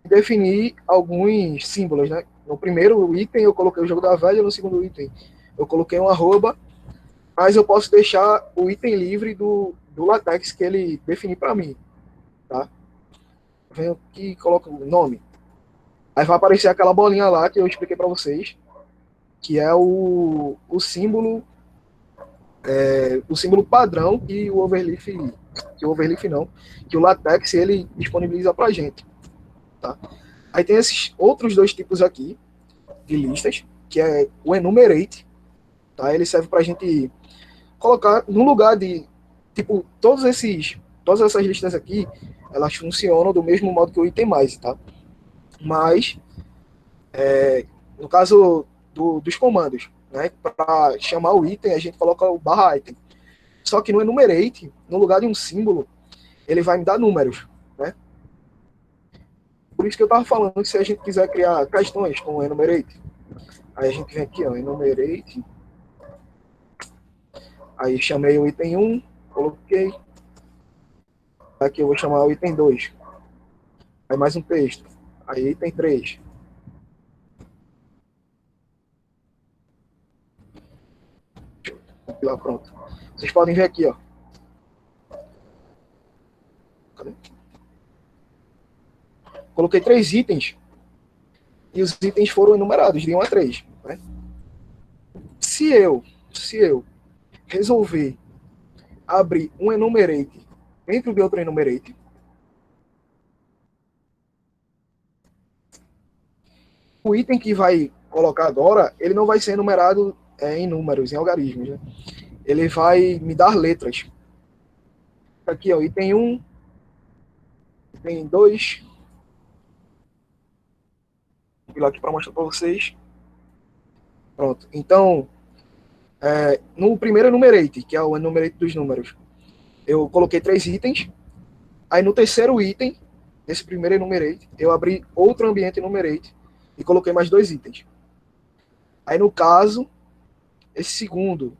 e defini alguns símbolos, né? No primeiro item eu coloquei o jogo da velha, no segundo item eu coloquei um arroba, mas eu posso deixar o item livre do LaTeX que ele definir para mim, tá? Venho aqui e coloco o nome. Aí vai aparecer aquela bolinha lá que eu expliquei para vocês, que é o símbolo padrão que o Overleaf não, que o LaTeX ele disponibiliza para a gente, tá? Aí tem esses outros 2 tipos aqui de listas, que é o enumerate, tá? Ele serve para a gente colocar no lugar de, tipo, todas essas listas aqui, elas funcionam do mesmo modo que o itemize, tá? Mas, no caso dos comandos, né, para chamar o item, a gente coloca o barra item. Só que no enumerate, no lugar de um símbolo, ele vai me dar números, né? Por isso que eu estava falando que se a gente quiser criar questões com o enumerate, aí a gente vem aqui, ó, enumerate, aí chamei o item 1, coloquei, aqui eu vou chamar o item 2, aí mais um texto, aí item 3. Lá, pronto. Vocês podem ver aqui, ó. Cadê? Coloquei 3 itens e os itens foram enumerados de 1 a 3. Né? Se eu resolver abrir um enumerate dentro de outro enumerate, o item que vai colocar agora, ele não vai ser enumerado em números, em algarismos. Né? Ele vai me dar letras. Aqui, ó, item 1, item 2. Vou vir aqui para mostrar para vocês. Pronto. Então, no primeiro enumerate, que é o enumerate dos números, eu coloquei 3 itens. Aí no terceiro item, nesse primeiro enumerate, eu abri outro ambiente enumerate e coloquei mais 2 itens. Aí no caso, esse segundo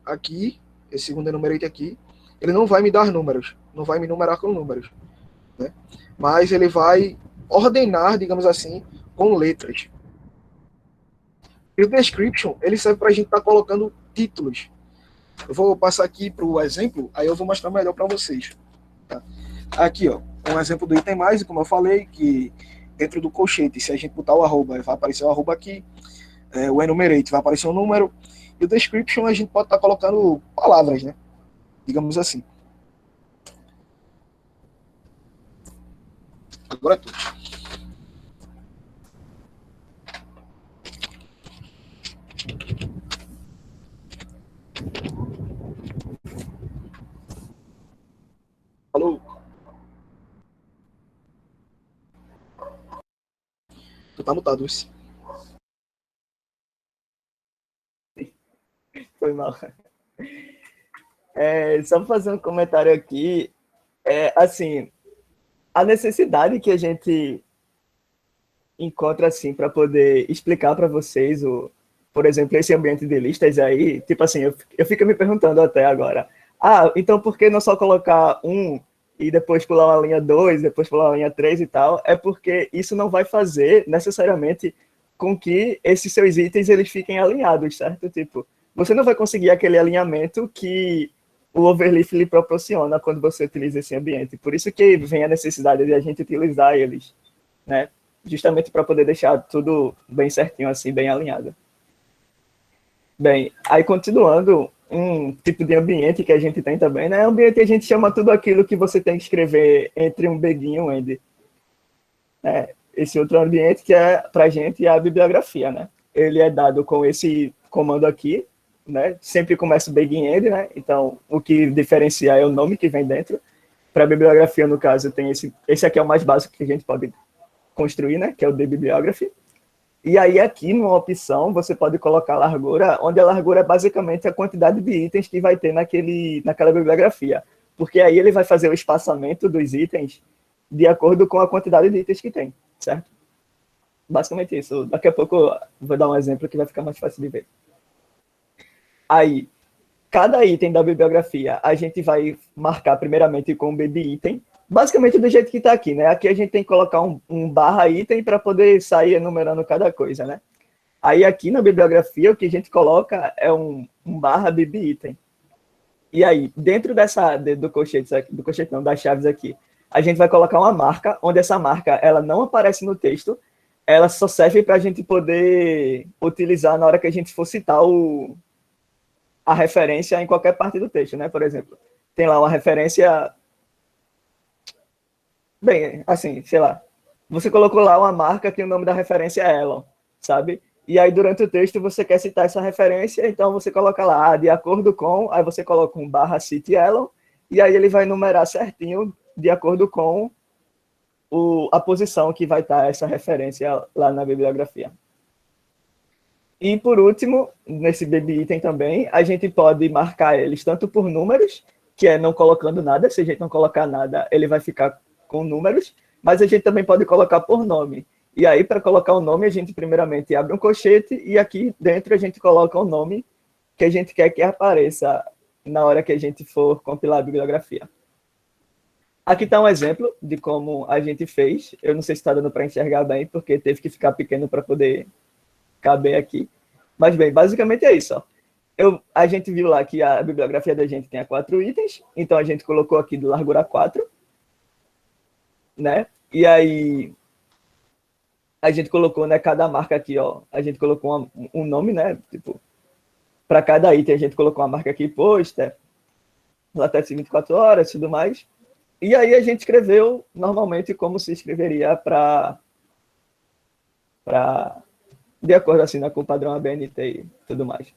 enumerate aqui, ele não vai me dar números, não vai me numerar com números, né? Mas ele vai ordenar, digamos assim, com letras. E o description, ele serve para a gente estar colocando títulos. Eu vou passar aqui para o exemplo, aí eu vou mostrar melhor para vocês. Tá? Aqui, ó, um exemplo do itemize, como eu falei, que dentro do colchete, se a gente botar o arroba, vai aparecer o arroba aqui, o enumerate vai aparecer um número, e o description a gente pode estar colocando palavras, né? Digamos assim. Agora é tudo. tá mutado isso. Foi mal. Só fazer um comentário aqui. Assim, a necessidade que a gente encontra assim para poder explicar para vocês por exemplo, esse ambiente de listas aí, tipo assim, eu fico me perguntando até agora, então por que não só colocar um e depois pular uma linha 2, depois pular uma linha 3 e tal? É porque isso não vai fazer necessariamente com que esses seus itens eles fiquem alinhados, certo? Tipo, você não vai conseguir aquele alinhamento que o overleaf lhe proporciona quando você utiliza esse ambiente. Por isso que vem a necessidade de a gente utilizar eles, né? Justamente para poder deixar tudo bem certinho, assim, bem alinhado. Bem, aí continuando, um tipo de ambiente que a gente tem também, né? Ambiente a gente chama tudo aquilo que você tem que escrever entre um begin e um end. Esse outro ambiente que é, para a gente, a bibliografia, né? Ele é dado com esse comando aqui, né? Sempre começa o begin end, né? Então, o que diferencia é o nome que vem dentro. Para a bibliografia, no caso, tem esse aqui é o mais básico que a gente pode construir, né? Que é o dbibliography. E aí aqui, numa opção, você pode colocar a largura, onde a largura é basicamente a quantidade de itens que vai ter naquela bibliografia. Porque aí ele vai fazer o espaçamento dos itens de acordo com a quantidade de itens que tem, certo? Basicamente isso. Daqui a pouco eu vou dar um exemplo que vai ficar mais fácil de ver. Aí, cada item da bibliografia, a gente vai marcar primeiramente com o baby item, basicamente do jeito que está aqui, né? Aqui a gente tem que colocar um barra item para poder sair enumerando cada coisa, né? Aí aqui na bibliografia, o que a gente coloca é um barra baby item. E aí, dentro do colchete aqui, das chaves aqui, a gente vai colocar uma marca, onde essa marca ela não aparece no texto, ela só serve para a gente poder utilizar na hora que a gente for citar a referência em qualquer parte do texto, né? Por exemplo, tem lá uma referência... Bem, assim, sei lá. Você colocou lá uma marca que o nome da referência é Elon, sabe? E aí, durante o texto, você quer citar essa referência, então você coloca lá, de acordo com... Aí você coloca um barra cite Elon, e aí ele vai numerar certinho de acordo com a posição que vai estar essa referência lá na bibliografia. E, por último, nesse baby item também, a gente pode marcar eles tanto por números, que é não colocando nada. Se a gente não colocar nada, ele vai ficar com números, mas a gente também pode colocar por nome. E aí, para colocar o nome, a gente primeiramente abre um colchete e aqui dentro a gente coloca o nome que a gente quer que apareça na hora que a gente for compilar a bibliografia. Aqui está um exemplo de como a gente fez. Eu não sei se está dando para enxergar bem, porque teve que ficar pequeno para poder caber aqui. Mas, bem, basicamente é isso. Ó. A gente viu lá que a bibliografia da gente tem 4 itens, então a gente colocou aqui de largura 4, né? E aí a gente colocou, né, cada marca aqui, ó, a gente colocou um nome, né? Tipo, para cada item a gente colocou uma marca aqui, pôster, latex 24 horas e tudo mais. E aí a gente escreveu normalmente como se escreveria de acordo assim, né, com o padrão ABNT e tudo mais.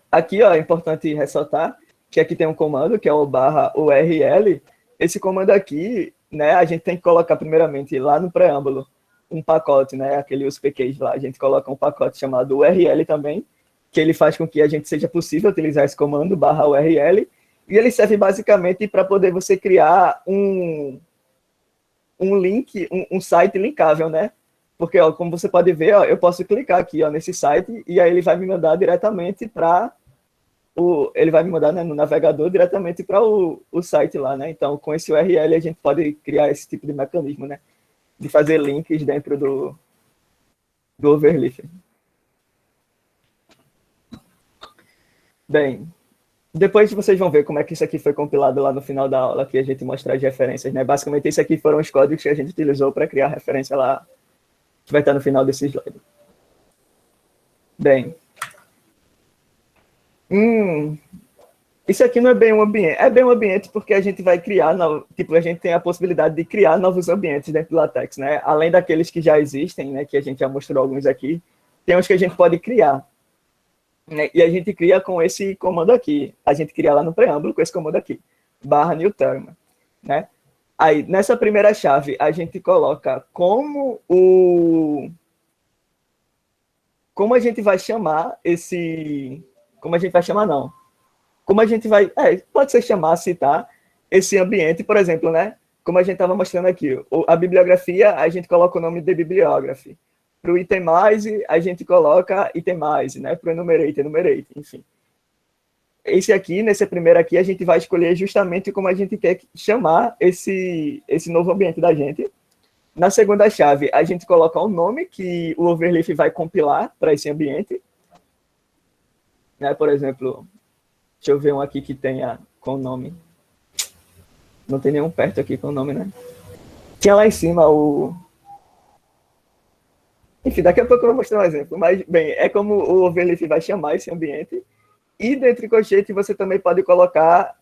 Aqui, ó, é importante ressaltar que aqui tem um comando, que é o barra URL. Esse comando aqui, né, a gente tem que colocar primeiramente lá no preâmbulo um pacote, né, aquele USP-case lá, a gente coloca um pacote chamado URL também, que ele faz com que a gente seja possível utilizar esse comando, barra URL, e ele serve basicamente para poder você criar um link, um site linkável, né? Porque, ó, como você pode ver, ó, eu posso clicar aqui, ó, nesse site e aí ele vai me mandar diretamente para ele vai me mandar, né, no navegador diretamente para o site lá, né? Então, com esse URL a gente pode criar esse tipo de mecanismo, né? De fazer links dentro do overleaf. Bem, depois vocês vão ver como é que isso aqui foi compilado lá no final da aula, que a gente mostra as referências, né? Basicamente, esses aqui foram os códigos que a gente utilizou para criar a referência lá, que vai estar no final desse slide. Bem, isso aqui não é bem um ambiente. É bem um ambiente porque a gente vai criar, tipo, a gente tem a possibilidade de criar novos ambientes dentro do LaTeX, né? Além daqueles que já existem, né? Que a gente já mostrou alguns aqui, tem uns que a gente pode criar. Né? E a gente cria com esse comando aqui. A gente cria lá no preâmbulo com esse comando aqui, barra new term, né? Aí, nessa primeira chave, a gente coloca como a gente vai chamar esse... Como a gente vai chamar, não. Como a gente vai... pode ser chamar, citar esse ambiente, por exemplo, né? Como a gente estava mostrando aqui. A bibliografia, a gente coloca o nome de bibliography. Para o itemize, a gente coloca itemize, né? Para o enumerate, enfim. Esse aqui, nesse primeiro aqui, a gente vai escolher justamente como a gente quer chamar esse novo ambiente da gente. Na segunda chave, a gente coloca o nome que o Overleaf vai compilar para esse ambiente. Né? Por exemplo, deixa eu ver um aqui que tenha com o nome. Não tem nenhum perto aqui com o nome, né? Tinha lá em cima o... Enfim, daqui a pouco eu vou mostrar um exemplo. Mas, bem, é como o Overleaf vai chamar esse ambiente. E dentro de colchete você também pode colocar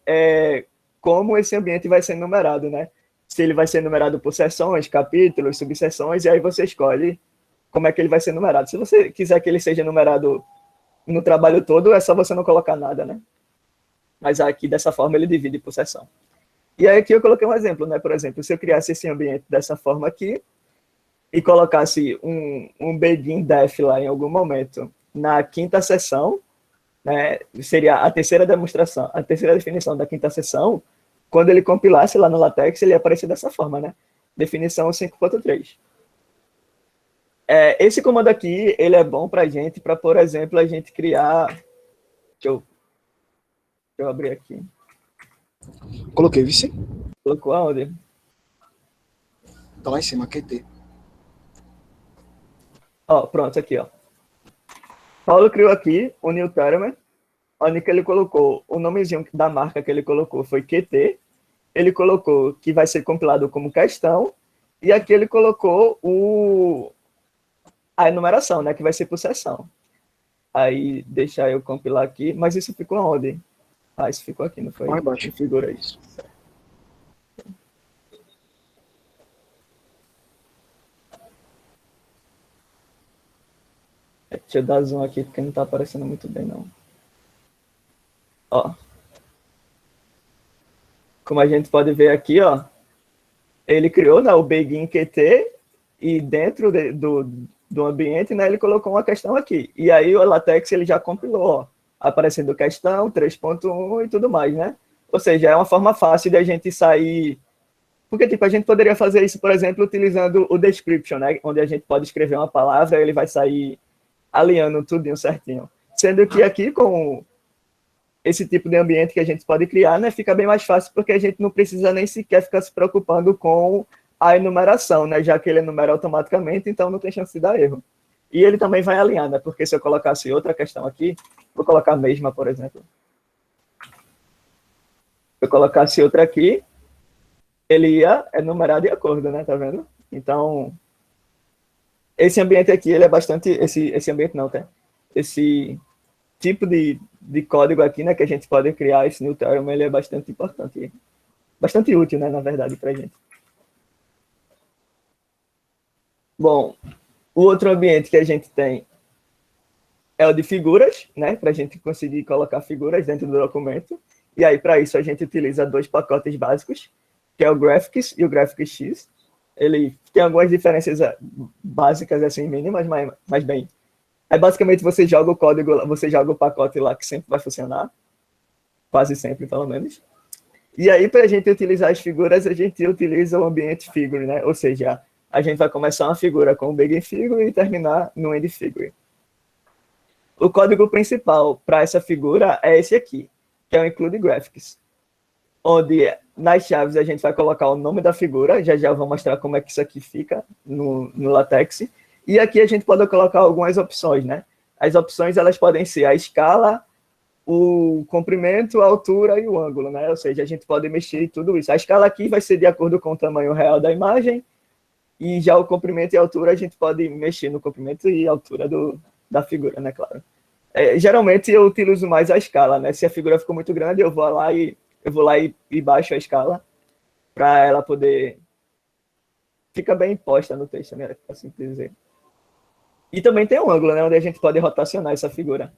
como esse ambiente vai ser numerado, né? Se ele vai ser numerado por seções, capítulos, subseções, e aí você escolhe como é que ele vai ser numerado. Se você quiser que ele seja numerado no trabalho todo, é só você não colocar nada, né? Mas aqui, dessa forma, ele divide por seção. E aí aqui eu coloquei um exemplo, né? Por exemplo, se eu criasse esse ambiente dessa forma aqui e colocasse um begin def lá em algum momento na quinta seção, né, seria a terceira demonstração, a terceira definição da quinta seção, quando ele compilasse lá no LaTeX, ele ia aparecer dessa forma, né? Definição 5.3. Esse comando aqui, ele é bom para a gente, para, por exemplo, a gente criar... Deixa eu abrir aqui. Coloquei, vice. Colocou aonde? Tá lá em cima, QT. Ó, pronto, aqui, ó. Paulo criou aqui o new term, onde que ele colocou o nomezinho da marca que ele colocou foi QT, ele colocou que vai ser compilado como questão, e aqui ele colocou a enumeração, né, que vai ser por seção. Aí, deixa eu compilar aqui, mas isso ficou onde? Ah, isso ficou aqui, não foi? Mais baixo. Configura isso. Deixa eu dar zoom aqui, porque não está aparecendo muito bem, não. Ó. Como a gente pode ver aqui, ó, ele criou, né, o begin QT e dentro do ambiente, né, ele colocou uma questão aqui. E aí o LaTeX ele já compilou, ó, aparecendo questão, 3.1 e tudo mais, né? Ou seja, é uma forma fácil de a gente sair... Porque, tipo, a gente poderia fazer isso, por exemplo, utilizando o description, né? Onde a gente pode escrever uma palavra e ele vai sair alinhando tudinho certinho. Sendo que aqui, com esse tipo de ambiente que a gente pode criar, né, fica bem mais fácil, porque a gente não precisa nem sequer ficar se preocupando com a enumeração, né? Já que ele enumera automaticamente, então não tem chance de dar erro. E ele também vai alinhar, né? Porque se eu colocasse outra questão aqui, vou colocar a mesma, por exemplo. Se eu colocasse outra aqui, ele ia enumerar de acordo, né? Tá vendo? Então, esse ambiente aqui, ele é bastante... Esse ambiente não, tá? Esse tipo de código aqui, né? Que a gente pode criar, esse new term, ele é bastante importante. Bastante útil, né? Na verdade, pra gente. Bom, o outro ambiente que a gente tem é o de figuras, né? Para a gente conseguir colocar figuras dentro do documento. E aí, para isso, a gente utiliza dois pacotes básicos, que é o Graphics e o Graphics X. Ele tem algumas diferenças básicas, assim, mínimas, mas bem. Aí, basicamente, você joga o código, você joga o pacote lá que sempre vai funcionar. Quase sempre, pelo menos. E aí, para a gente utilizar as figuras, a gente utiliza o ambiente figure, né? Ou seja, a gente vai começar uma figura com o begin figure e terminar no end figure. O código principal para essa figura é esse aqui, que é o include graphics, onde nas chaves a gente vai colocar o nome da figura, já eu vou mostrar como é que isso aqui fica no LaTeX, e aqui a gente pode colocar algumas opções, né? As opções elas podem ser a escala, o comprimento, a altura e o ângulo, né? Ou seja, a gente pode mexer em tudo isso. A escala aqui vai ser de acordo com o tamanho real da imagem, e já o comprimento e a altura, a gente pode mexer no comprimento e altura da figura, né, claro. Geralmente eu utilizo mais a escala, né? Se a figura ficou muito grande, eu vou lá e baixo a escala para ela poder... Fica bem imposta no texto, né? Assim dizer. E também tem um ângulo, né? Onde a gente pode rotacionar essa figura.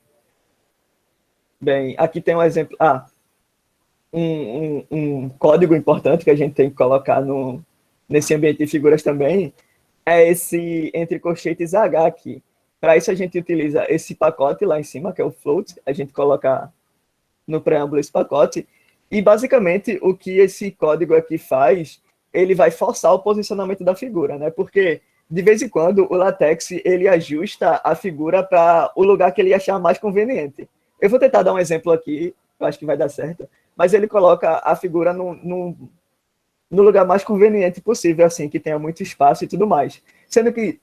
Bem, aqui tem um exemplo... um código importante que a gente tem que colocar nesse ambiente de figuras também é esse entre colchetes H aqui. Para isso a gente utiliza esse pacote lá em cima, que é o float, a gente coloca no preâmbulo esse pacote, e basicamente o que esse código aqui faz, ele vai forçar o posicionamento da figura, né? Porque de vez em quando o LaTeX ele ajusta a figura para o lugar que ele achar mais conveniente. Eu vou tentar dar um exemplo aqui, eu acho que vai dar certo, mas ele coloca a figura no lugar mais conveniente possível, assim, que tenha muito espaço e tudo mais. Sendo que,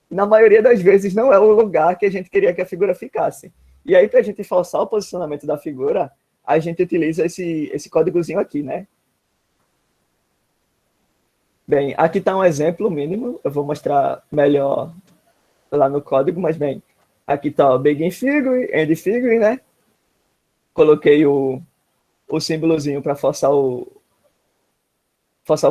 na maioria das vezes, não é o lugar que a gente queria que a figura ficasse. E aí, para a gente forçar o posicionamento da figura, a gente utiliza esse códigozinho aqui, né? Bem, aqui está um exemplo mínimo, eu vou mostrar melhor lá no código, mas bem, aqui está o begin figure, end figure, né? Coloquei o símbolozinho para forçar o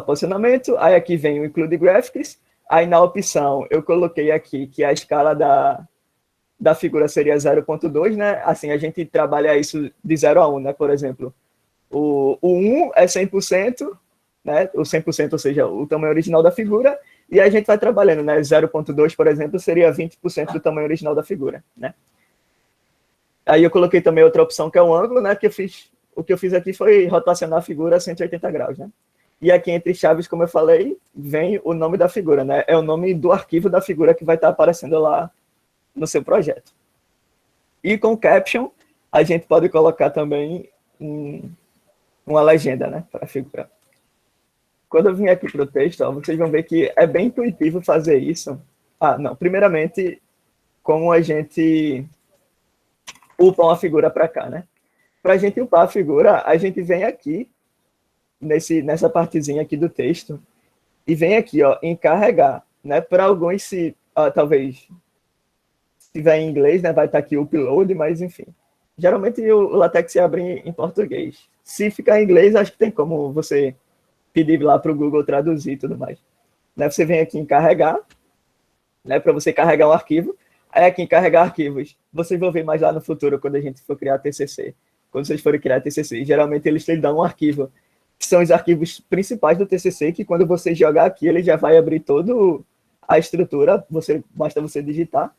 posicionamento, aí aqui vem o include graphics, aí na opção eu coloquei aqui que a escala da figura seria 0.2, né? Assim, a gente trabalha isso de 0 a 1, né? Por exemplo, o 1 é 100%, né? O 100%, ou seja, o tamanho original da figura, e a gente vai trabalhando, né? 0.2, por exemplo, seria 20% do tamanho original da figura, né? Aí eu coloquei também outra opção, que é o ângulo, né? O que eu fiz aqui foi rotacionar a figura a 180 graus, né? E aqui entre chaves, como eu falei, vem o nome da figura, né? É o nome do arquivo da figura que vai estar aparecendo lá no seu projeto. E com caption, a gente pode colocar também uma legenda, né? Para a figura. Quando eu vim aqui para o texto, ó, vocês vão ver que é bem intuitivo fazer isso. Ah, não. Primeiramente, como a gente upa uma figura para cá, né? Para a gente upar a figura, a gente vem aqui, nessa partezinha aqui do texto, e vem aqui, ó, em carregar, né? Para alguns, talvez, se tiver em inglês, né, vai estar aqui o upload, mas enfim. Geralmente o LaTeX se abre em português. Se ficar em inglês, acho que tem como você pedir lá para o Google traduzir e tudo mais. Né, você vem aqui em carregar, né, para você carregar um arquivo. Aí aqui em carregar arquivos, vocês vão ver mais lá no futuro, quando a gente for criar TCC. Quando vocês forem criar TCC, geralmente eles te dão um arquivo, que são os arquivos principais do TCC, que quando você jogar aqui, ele já vai abrir toda a estrutura, basta você digitar.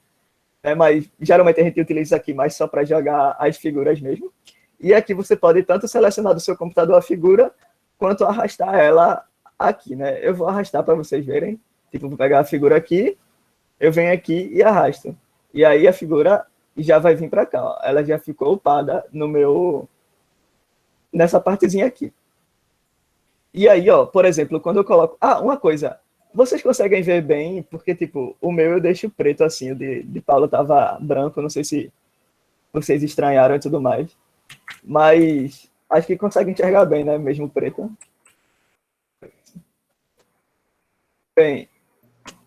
Mas geralmente a gente utiliza isso aqui mais só para jogar as figuras mesmo. E aqui você pode tanto selecionar do seu computador a figura, quanto arrastar ela aqui, né? Eu vou arrastar para vocês verem. Tipo, vou pegar a figura aqui, eu venho aqui e arrasto. E aí a figura já vai vir para cá, ó. Ela já ficou upada nessa partezinha aqui. E aí, ó, por exemplo, quando eu coloco... Ah, uma coisa. Vocês conseguem ver bem, porque, tipo, o meu eu deixo preto assim, o de Paulo tava branco, não sei se vocês estranharam e tudo mais. Mas acho que conseguem enxergar bem, né? Mesmo preto. Bem.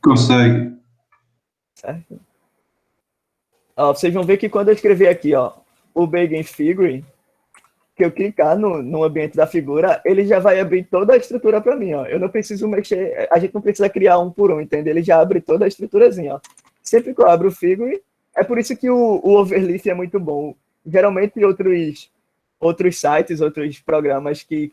Consegue. Certo. Ó, vocês vão ver que quando eu escrever aqui, ó, o Begin Figure, que eu clicar no ambiente da figura, ele já vai abrir toda a estrutura para mim, ó. Eu não preciso mexer, a gente não precisa criar um por um, entende? Ele já abre toda a estruturazinha, ó. Sempre que eu abro o Figure, é por isso que o Overleaf é muito bom. Geralmente outros sites, outros programas que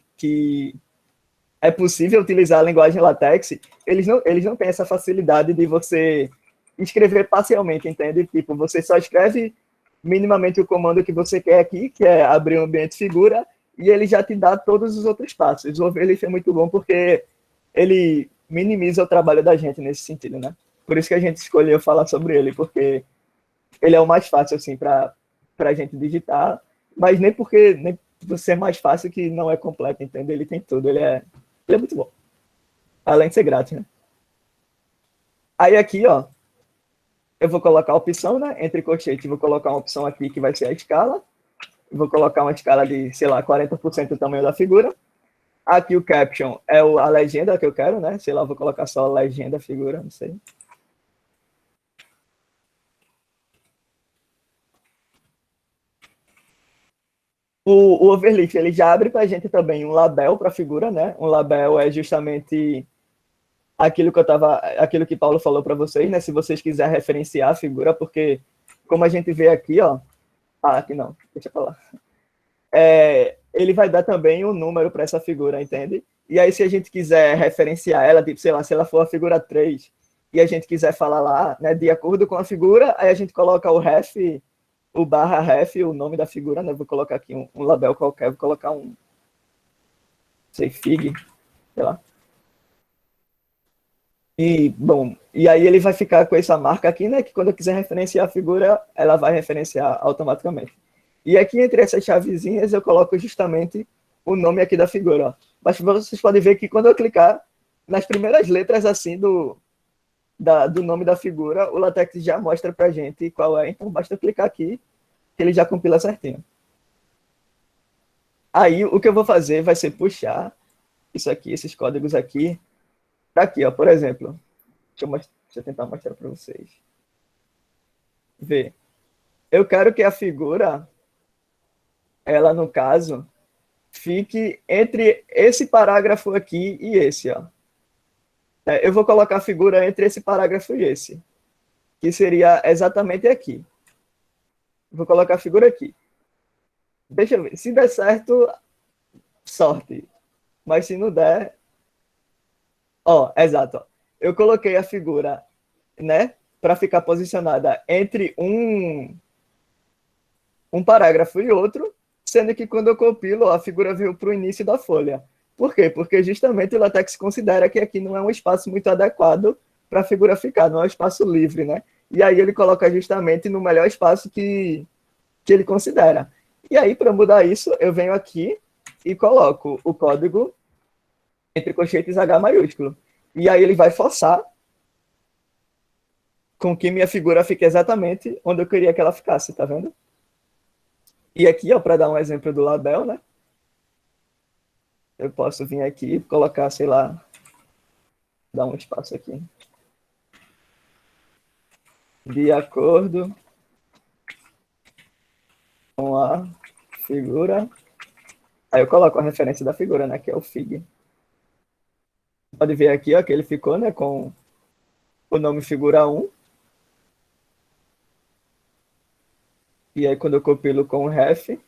é possível utilizar a linguagem LaTeX, eles não têm essa facilidade de você escrever parcialmente, entende? Tipo, você só escreve minimamente o comando que você quer aqui, que é abrir um ambiente figura, e ele já te dá todos os outros passos. O Overleaf é muito bom porque ele minimiza o trabalho da gente nesse sentido, né? Por isso que a gente escolheu falar sobre ele, porque ele é o mais fácil, assim, para a gente digitar, mas nem por ser mais fácil que não é completo, entende? Ele tem tudo, ele é muito bom. Além de ser grátis, né? Aí aqui, ó, eu vou colocar a opção, né? Entre colchetes, vou colocar uma opção aqui que vai ser a escala. Vou colocar uma escala de, sei lá, 40% do tamanho da figura. Aqui o caption é a legenda que eu quero, né? Sei lá, vou colocar só a legenda, figura, não sei. O Overleaf, ele já abre para a gente também um label para a figura, né? Um label é justamente aquilo que Paulo falou para vocês, né? Se vocês quiserem referenciar a figura, porque como a gente vê aqui, ó, aqui não, deixa eu falar. ele vai dar também um número para essa figura, entende? E aí, se a gente quiser referenciar ela, tipo, sei lá, se ela for a figura 3, e a gente quiser falar lá, né, de acordo com a figura, aí a gente coloca o ref, o barra ref, o nome da figura, né? Vou colocar aqui um label qualquer, vou colocar um, sei, fig, sei lá. E, bom, e aí ele vai ficar com essa marca aqui, né? Que quando eu quiser referenciar a figura, ela vai referenciar automaticamente. E aqui entre essas chavezinhas eu coloco justamente o nome aqui da figura, ó. Mas vocês podem ver que quando eu clicar nas primeiras letras assim do nome da figura, o LaTeX já mostra pra gente qual é. Então basta eu clicar aqui que ele já compila certinho. Aí o que eu vou fazer vai ser puxar isso aqui, esses códigos aqui, para aqui, ó, por exemplo. Deixa eu tentar mostrar para vocês. Vê. Eu quero que a figura, ela no caso, fique entre esse parágrafo aqui e esse, ó. Eu vou colocar a figura entre esse parágrafo e esse, que seria exatamente aqui. Vou colocar a figura aqui. Deixa eu ver. Se der certo, sorte. Mas se não der... Ó, exato. Ó. Eu coloquei a figura, né, para ficar posicionada entre um parágrafo e outro, sendo que quando eu compilo, a figura veio para o início da folha. Por quê? Porque justamente o LaTeX considera que aqui não é um espaço muito adequado para a figura ficar, não é um espaço livre, né? E aí ele coloca justamente no melhor espaço que ele considera. E aí, para mudar isso, eu venho aqui e coloco o código entre colchetes H maiúsculo. E aí ele vai forçar com que minha figura fique exatamente onde eu queria que ela ficasse, tá vendo? E aqui, ó, para dar um exemplo do label, né? Eu posso vir aqui e colocar, sei lá, dar um espaço aqui. De acordo com a figura. Aí eu coloco a referência da figura, né? Que é o fig. Pode ver aqui, ó, que ele ficou, né? Com o nome figura 1. E aí quando eu compilo com o ref,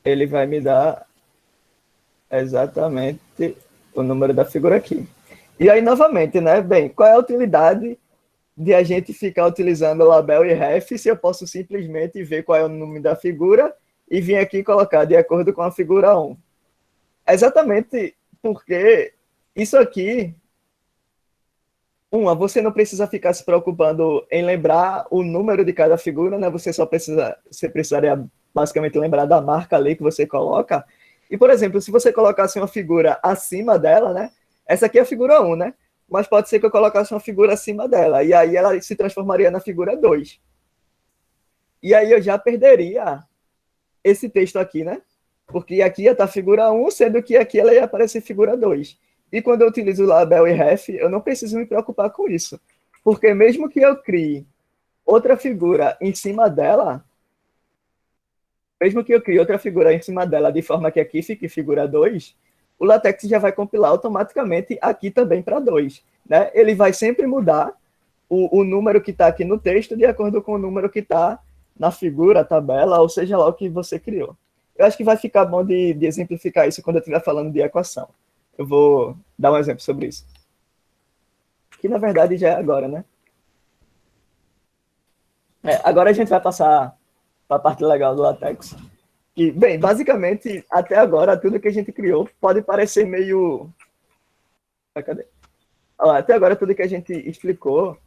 ele vai me dar exatamente o número da figura aqui. E aí, novamente, né? Bem, qual é a utilidade de a gente ficar utilizando label e ref se eu posso simplesmente ver qual é o nome da figura e vir aqui colocar de acordo com a figura 1? Exatamente porque isso aqui, você não precisa ficar se preocupando em lembrar o número de cada figura, né? Você precisaria basicamente lembrar da marca ali que você coloca. E, por exemplo, se você colocasse uma figura acima dela, né? Essa aqui é a figura 1, né? Mas pode ser que eu colocasse uma figura acima dela, e aí ela se transformaria na figura 2. E aí eu já perderia esse texto aqui, né? Porque aqui ia estar figura 1, sendo que aqui ela ia aparecer figura 2. E quando eu utilizo label e ref, eu não preciso me preocupar com isso. Porque mesmo que eu crie outra figura em cima dela, de forma que aqui fique figura 2, o LaTeX já vai compilar automaticamente aqui também para 2. Né? Ele vai sempre mudar o número que está aqui no texto de acordo com o número que está na figura, tabela, ou seja lá o que você criou. Eu acho que vai ficar bom de exemplificar isso quando eu estiver falando de equação. Eu vou dar um exemplo sobre isso. Que, na verdade, já é agora, né? Agora a gente vai passar para a parte legal do LaTeX. E, bem, basicamente, até agora, tudo que a gente criou pode parecer meio... Cadê? Até agora, tudo que a gente explicou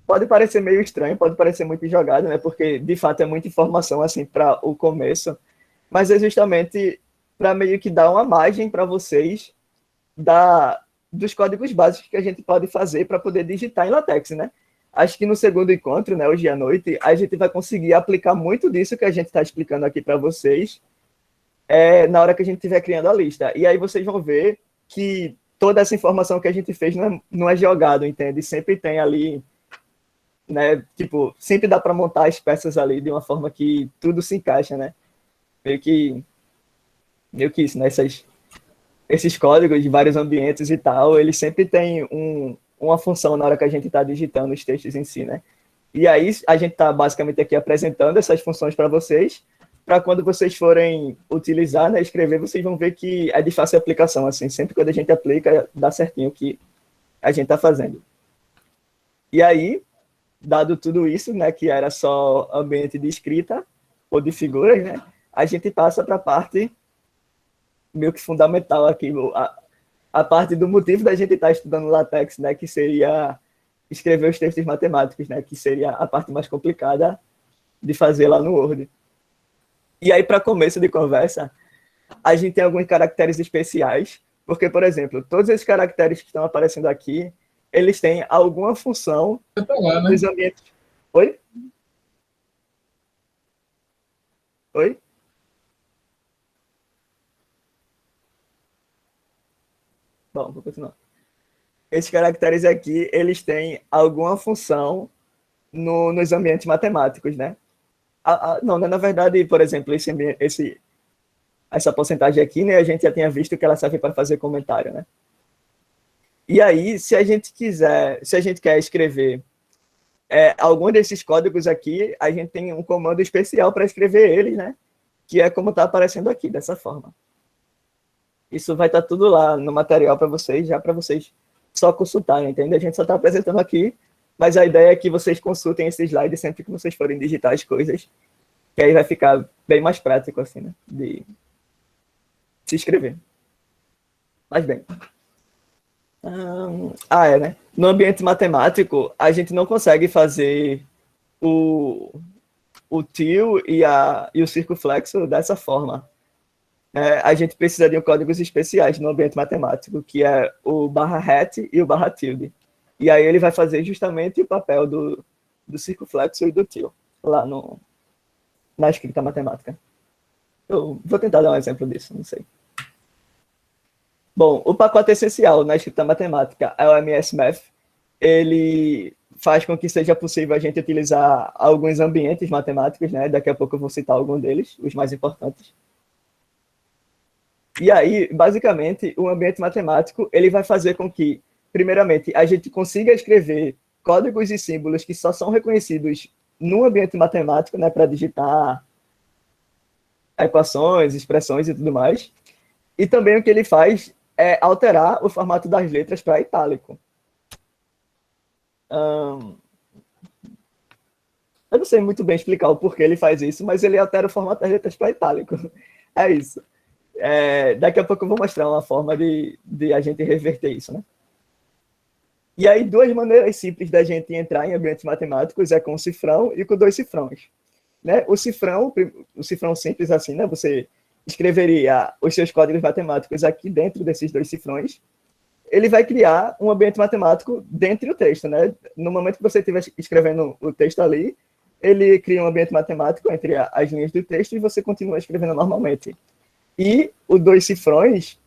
pode parecer meio estranho, pode parecer muito jogado, né? Porque, de fato, é muita informação, assim, para o começo. Mas é justamente para meio que dar uma margem para vocês dos códigos básicos que a gente pode fazer para poder digitar em LaTeX, né? Acho que no segundo encontro, né, hoje à noite, a gente vai conseguir aplicar muito disso que a gente está explicando aqui para vocês na hora que a gente estiver criando a lista. E aí vocês vão ver que toda essa informação que a gente fez não é jogado, entende? Sempre tem ali, né? Tipo, sempre dá para montar as peças ali de uma forma que tudo se encaixa, né? Meio que isso, né? Esses códigos de vários ambientes e tal, eles sempre têm uma função na hora que a gente está digitando os textos em si, né? E aí a gente está basicamente aqui apresentando essas funções para vocês, para quando vocês forem utilizar, né, escrever, vocês vão ver que é de fácil aplicação, assim, sempre quando a gente aplica, dá certinho o que a gente está fazendo. E aí, dado tudo isso, né, que era só ambiente de escrita ou de figuras, né, a gente passa para a parte meio que fundamental aqui, a parte do motivo da gente estar estudando LaTeX, né, que seria escrever os textos matemáticos, né, que seria a parte mais complicada de fazer lá no Word. E aí, para começo de conversa, a gente tem alguns caracteres especiais, porque, por exemplo, todos esses caracteres que estão aparecendo aqui, eles têm alguma função nos ambientes... Oi? Oi? Bom, vou continuar. Esses caracteres aqui, eles têm alguma função nos ambientes matemáticos, né? Não, na verdade, por exemplo, essa porcentagem aqui, né, a gente já tinha visto que ela serve para fazer comentário, né? E aí, se a gente quer escrever algum desses códigos aqui, a gente tem um comando especial para escrever eles, né? Que é como está aparecendo aqui, dessa forma. Isso vai estar tudo lá no material para vocês, já para vocês só consultarem, entende? A gente só está apresentando aqui, mas a ideia é que vocês consultem esse slide sempre que vocês forem digitar as coisas, que aí vai ficar bem mais prático, assim, né? De se inscrever. Mas bem. Né? No ambiente matemático, a gente não consegue fazer o til e o circunflexo dessa forma. A gente precisa de códigos especiais no ambiente matemático, que é o /hat e o /tilde. E aí ele vai fazer justamente o papel do circunflexo e do til, lá na escrita matemática. Eu vou tentar dar um exemplo disso, não sei. Bom, o pacote essencial na escrita matemática é o MS-Math. Ele faz com que seja possível a gente utilizar alguns ambientes matemáticos, né? Daqui a pouco eu vou citar algum deles, os mais importantes. E aí, basicamente, o ambiente matemático ele vai fazer com que, primeiramente, a gente consiga escrever códigos e símbolos que só são reconhecidos no ambiente matemático, né, para digitar equações, expressões e tudo mais. E também o que ele faz é alterar o formato das letras para itálico. Eu não sei muito bem explicar o porquê ele faz isso, mas ele altera o formato das letras para itálico. É isso. Daqui a pouco eu vou mostrar uma forma de a gente reverter isso, né? E aí, duas maneiras simples da gente entrar em ambientes matemáticos é com o cifrão e com 2 cifrões. Né? O cifrão simples assim, né? Você escreveria os seus códigos matemáticos aqui dentro desses 2 cifrões. Ele vai criar um ambiente matemático dentro do texto, né? No momento que você estiver escrevendo o texto ali, ele cria um ambiente matemático entre as linhas do texto e você continua escrevendo normalmente. E o 2 cifrões,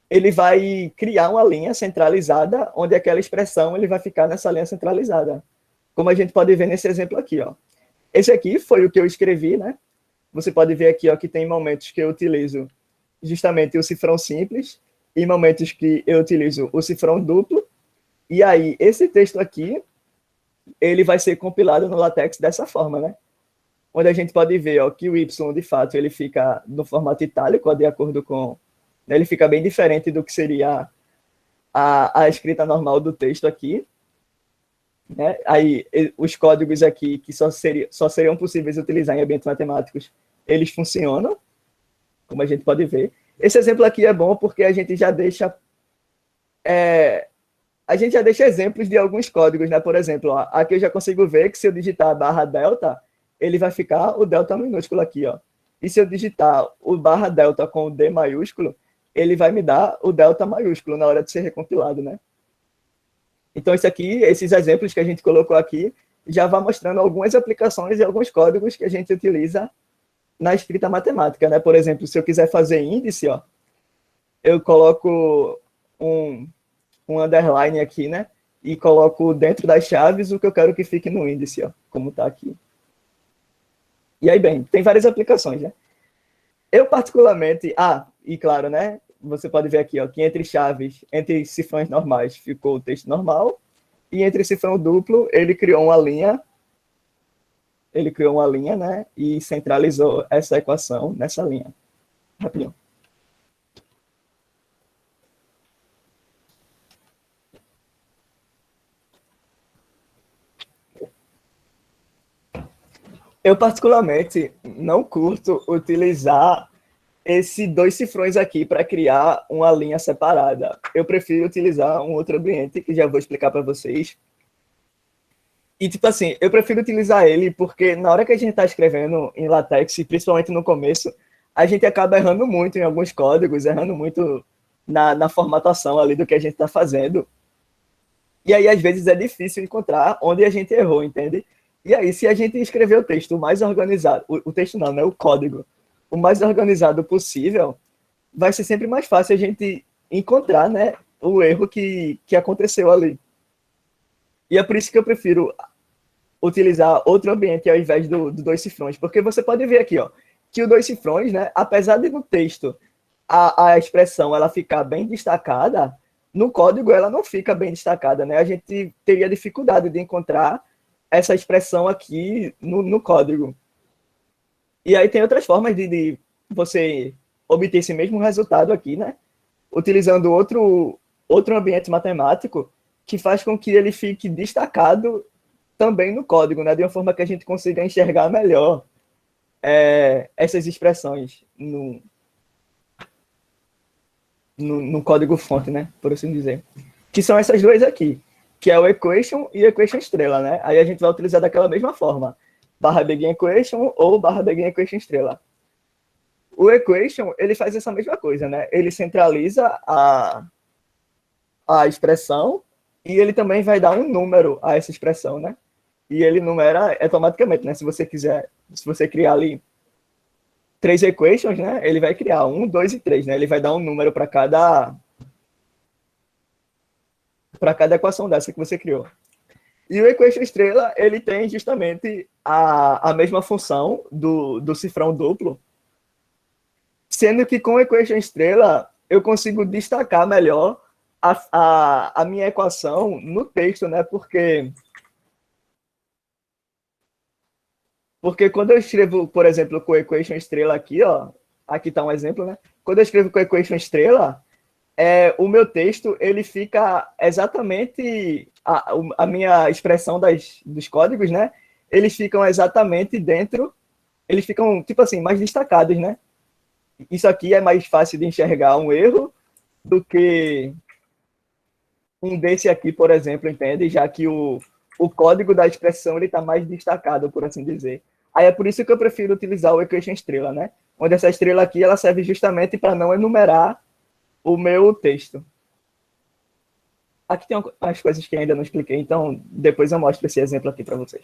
ele vai criar uma linha centralizada, onde aquela expressão ele vai ficar nessa linha centralizada. Como a gente pode ver nesse exemplo aqui, ó. Esse aqui foi o que eu escrevi, né? Você pode ver aqui, ó, que tem momentos que eu utilizo justamente o cifrão simples e momentos que eu utilizo o cifrão duplo. E aí, esse texto aqui, ele vai ser compilado no LaTeX dessa forma, né? Onde a gente pode ver, ó, que o Y, de fato, ele fica no formato itálico, ó, de acordo com... Ele fica bem diferente do que seria a escrita normal do texto aqui. Né? Aí, os códigos aqui, que só seriam possíveis utilizar em ambientes matemáticos, eles funcionam, como a gente pode ver. Esse exemplo aqui é bom porque a gente já deixa exemplos de alguns códigos, né? Por exemplo, ó, aqui eu já consigo ver que se eu digitar /delta, ele vai ficar o delta minúsculo aqui, ó. E se eu digitar o /delta com o D maiúsculo, ele vai me dar o delta maiúsculo na hora de ser recompilado, né? Então, esses exemplos que a gente colocou aqui, já vai mostrando algumas aplicações e alguns códigos que a gente utiliza na escrita matemática, né? Por exemplo, se eu quiser fazer índice, ó, eu coloco um underline aqui, né? E coloco dentro das chaves o que eu quero que fique no índice, ó, como está aqui. E aí, bem, tem várias aplicações, né? Eu particularmente... e claro, né? Você pode ver aqui, ó, que entre cifrões normais, ficou o texto normal, e entre cifrão duplo, ele criou uma linha ele criou uma linha, né, e centralizou essa equação nessa linha. Rapidinho. Eu, particularmente, não curto utilizar esses dois cifrões aqui para criar uma linha separada. Eu prefiro utilizar um outro ambiente, que já vou explicar para vocês. E, tipo assim, eu prefiro utilizar ele porque na hora que a gente está escrevendo em LaTeX, principalmente no começo, a gente acaba errando muito em alguns códigos, errando muito na formatação ali do que a gente está fazendo. E aí, às vezes, é difícil encontrar onde a gente errou, entende? E aí, se a gente escrever o texto mais organizado, o texto não, né? O código, o mais organizado possível, vai ser sempre mais fácil a gente encontrar, né, o erro que aconteceu ali. E é por isso que eu prefiro utilizar outro ambiente ao invés do dois cifrões, porque você pode ver aqui, ó, que o dois cifrões, né, apesar de no texto a expressão ela ficar bem destacada, no código ela não fica bem destacada, né? A gente teria dificuldade de encontrar essa expressão aqui no código. E aí tem outras formas de você obter esse mesmo resultado aqui, né? Utilizando outro ambiente matemático que faz com que ele fique destacado também no código, né? De uma forma que a gente consiga enxergar melhor essas expressões no código-fonte, né? Por assim dizer. Que são essas duas aqui, que é o equation e equation estrela, né? Aí a gente vai utilizar daquela mesma forma, /begin equation ou /begin equation estrela. O equation, ele faz essa mesma coisa, né? Ele centraliza a expressão e ele também vai dar um número a essa expressão, né? E ele numera automaticamente, né? Se você quiser, se você criar ali 3 equations, né? Ele vai criar 1, 2 e 3, né? Ele vai dar um número para cada equação dessa que você criou. E o equation estrela, ele tem justamente a mesma função do cifrão duplo, sendo que com o equation estrela eu consigo destacar melhor a minha equação no texto, né? Porque quando eu escrevo, por exemplo, com equation estrela aqui, ó, aqui está um exemplo, né? Quando eu escrevo com equation estrela, o meu texto ele fica exatamente a minha expressão dos códigos, né? Eles ficam exatamente dentro, eles ficam tipo assim mais destacados, né? Isso aqui é mais fácil de enxergar um erro do que um desse aqui, por exemplo, entende? Já que o código da expressão ele está mais destacado, por assim dizer. Aí é por isso que eu prefiro utilizar o equation estrela, né? Onde essa estrela aqui ela serve justamente para não enumerar o meu texto. Aqui tem as coisas que ainda não expliquei, então depois eu mostro esse exemplo aqui para vocês.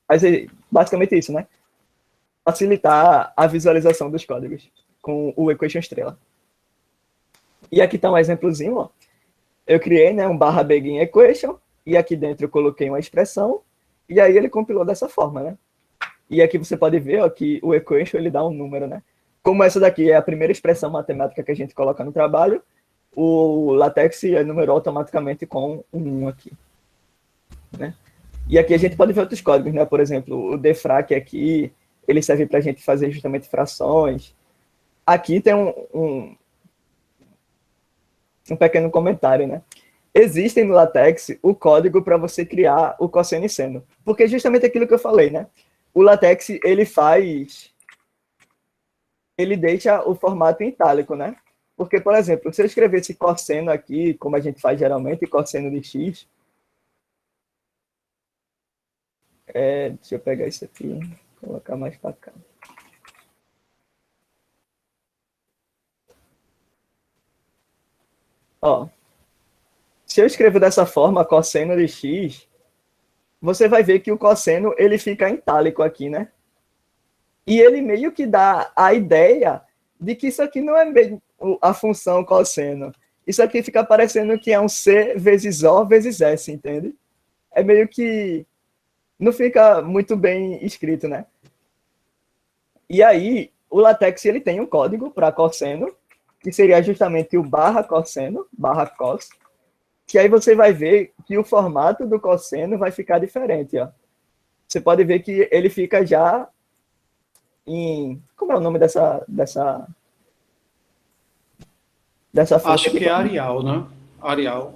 Mas é basicamente isso, né? Facilitar a visualização dos códigos com o equation estrela. E aqui está um exemplozinho, ó. Eu criei, né, um /begin equation, e aqui dentro eu coloquei uma expressão, e aí ele compilou dessa forma, né? E aqui você pode ver, ó, que o equation ele dá um número, né? Como essa daqui é a primeira expressão matemática que a gente coloca no trabalho, o LaTeX enumerou automaticamente com um 1 aqui, né? E aqui a gente pode ver outros códigos, né? Por exemplo, o defrac aqui, ele serve para a gente fazer justamente frações. Aqui tem um pequeno comentário, né? Existem no LaTeX o código para você criar o cosseno e seno, porque é justamente aquilo que eu falei, né? O LaTeX, ele deixa o formato em itálico, né? Porque, por exemplo, se eu escrevesse cosseno aqui, como a gente faz geralmente, cosseno de x, deixa eu pegar isso aqui, colocar mais para cá. Ó, se eu escrevo dessa forma, cosseno de x, você vai ver que o cosseno ele fica em itálico aqui, né? E ele meio que dá a ideia de que isso aqui não é bem a função cosseno. Isso aqui fica parecendo que é um C vezes O vezes S, entende? É meio que não fica muito bem escrito, né? E aí, o LaTeX ele tem um código para cosseno, que seria justamente o /cosseno, /cos, que aí você vai ver que o formato do cosseno vai ficar diferente, ó. você pode ver que ele fica já em... Como é o nome dessa fonte Acho aqui? que é Arial, né? Arial.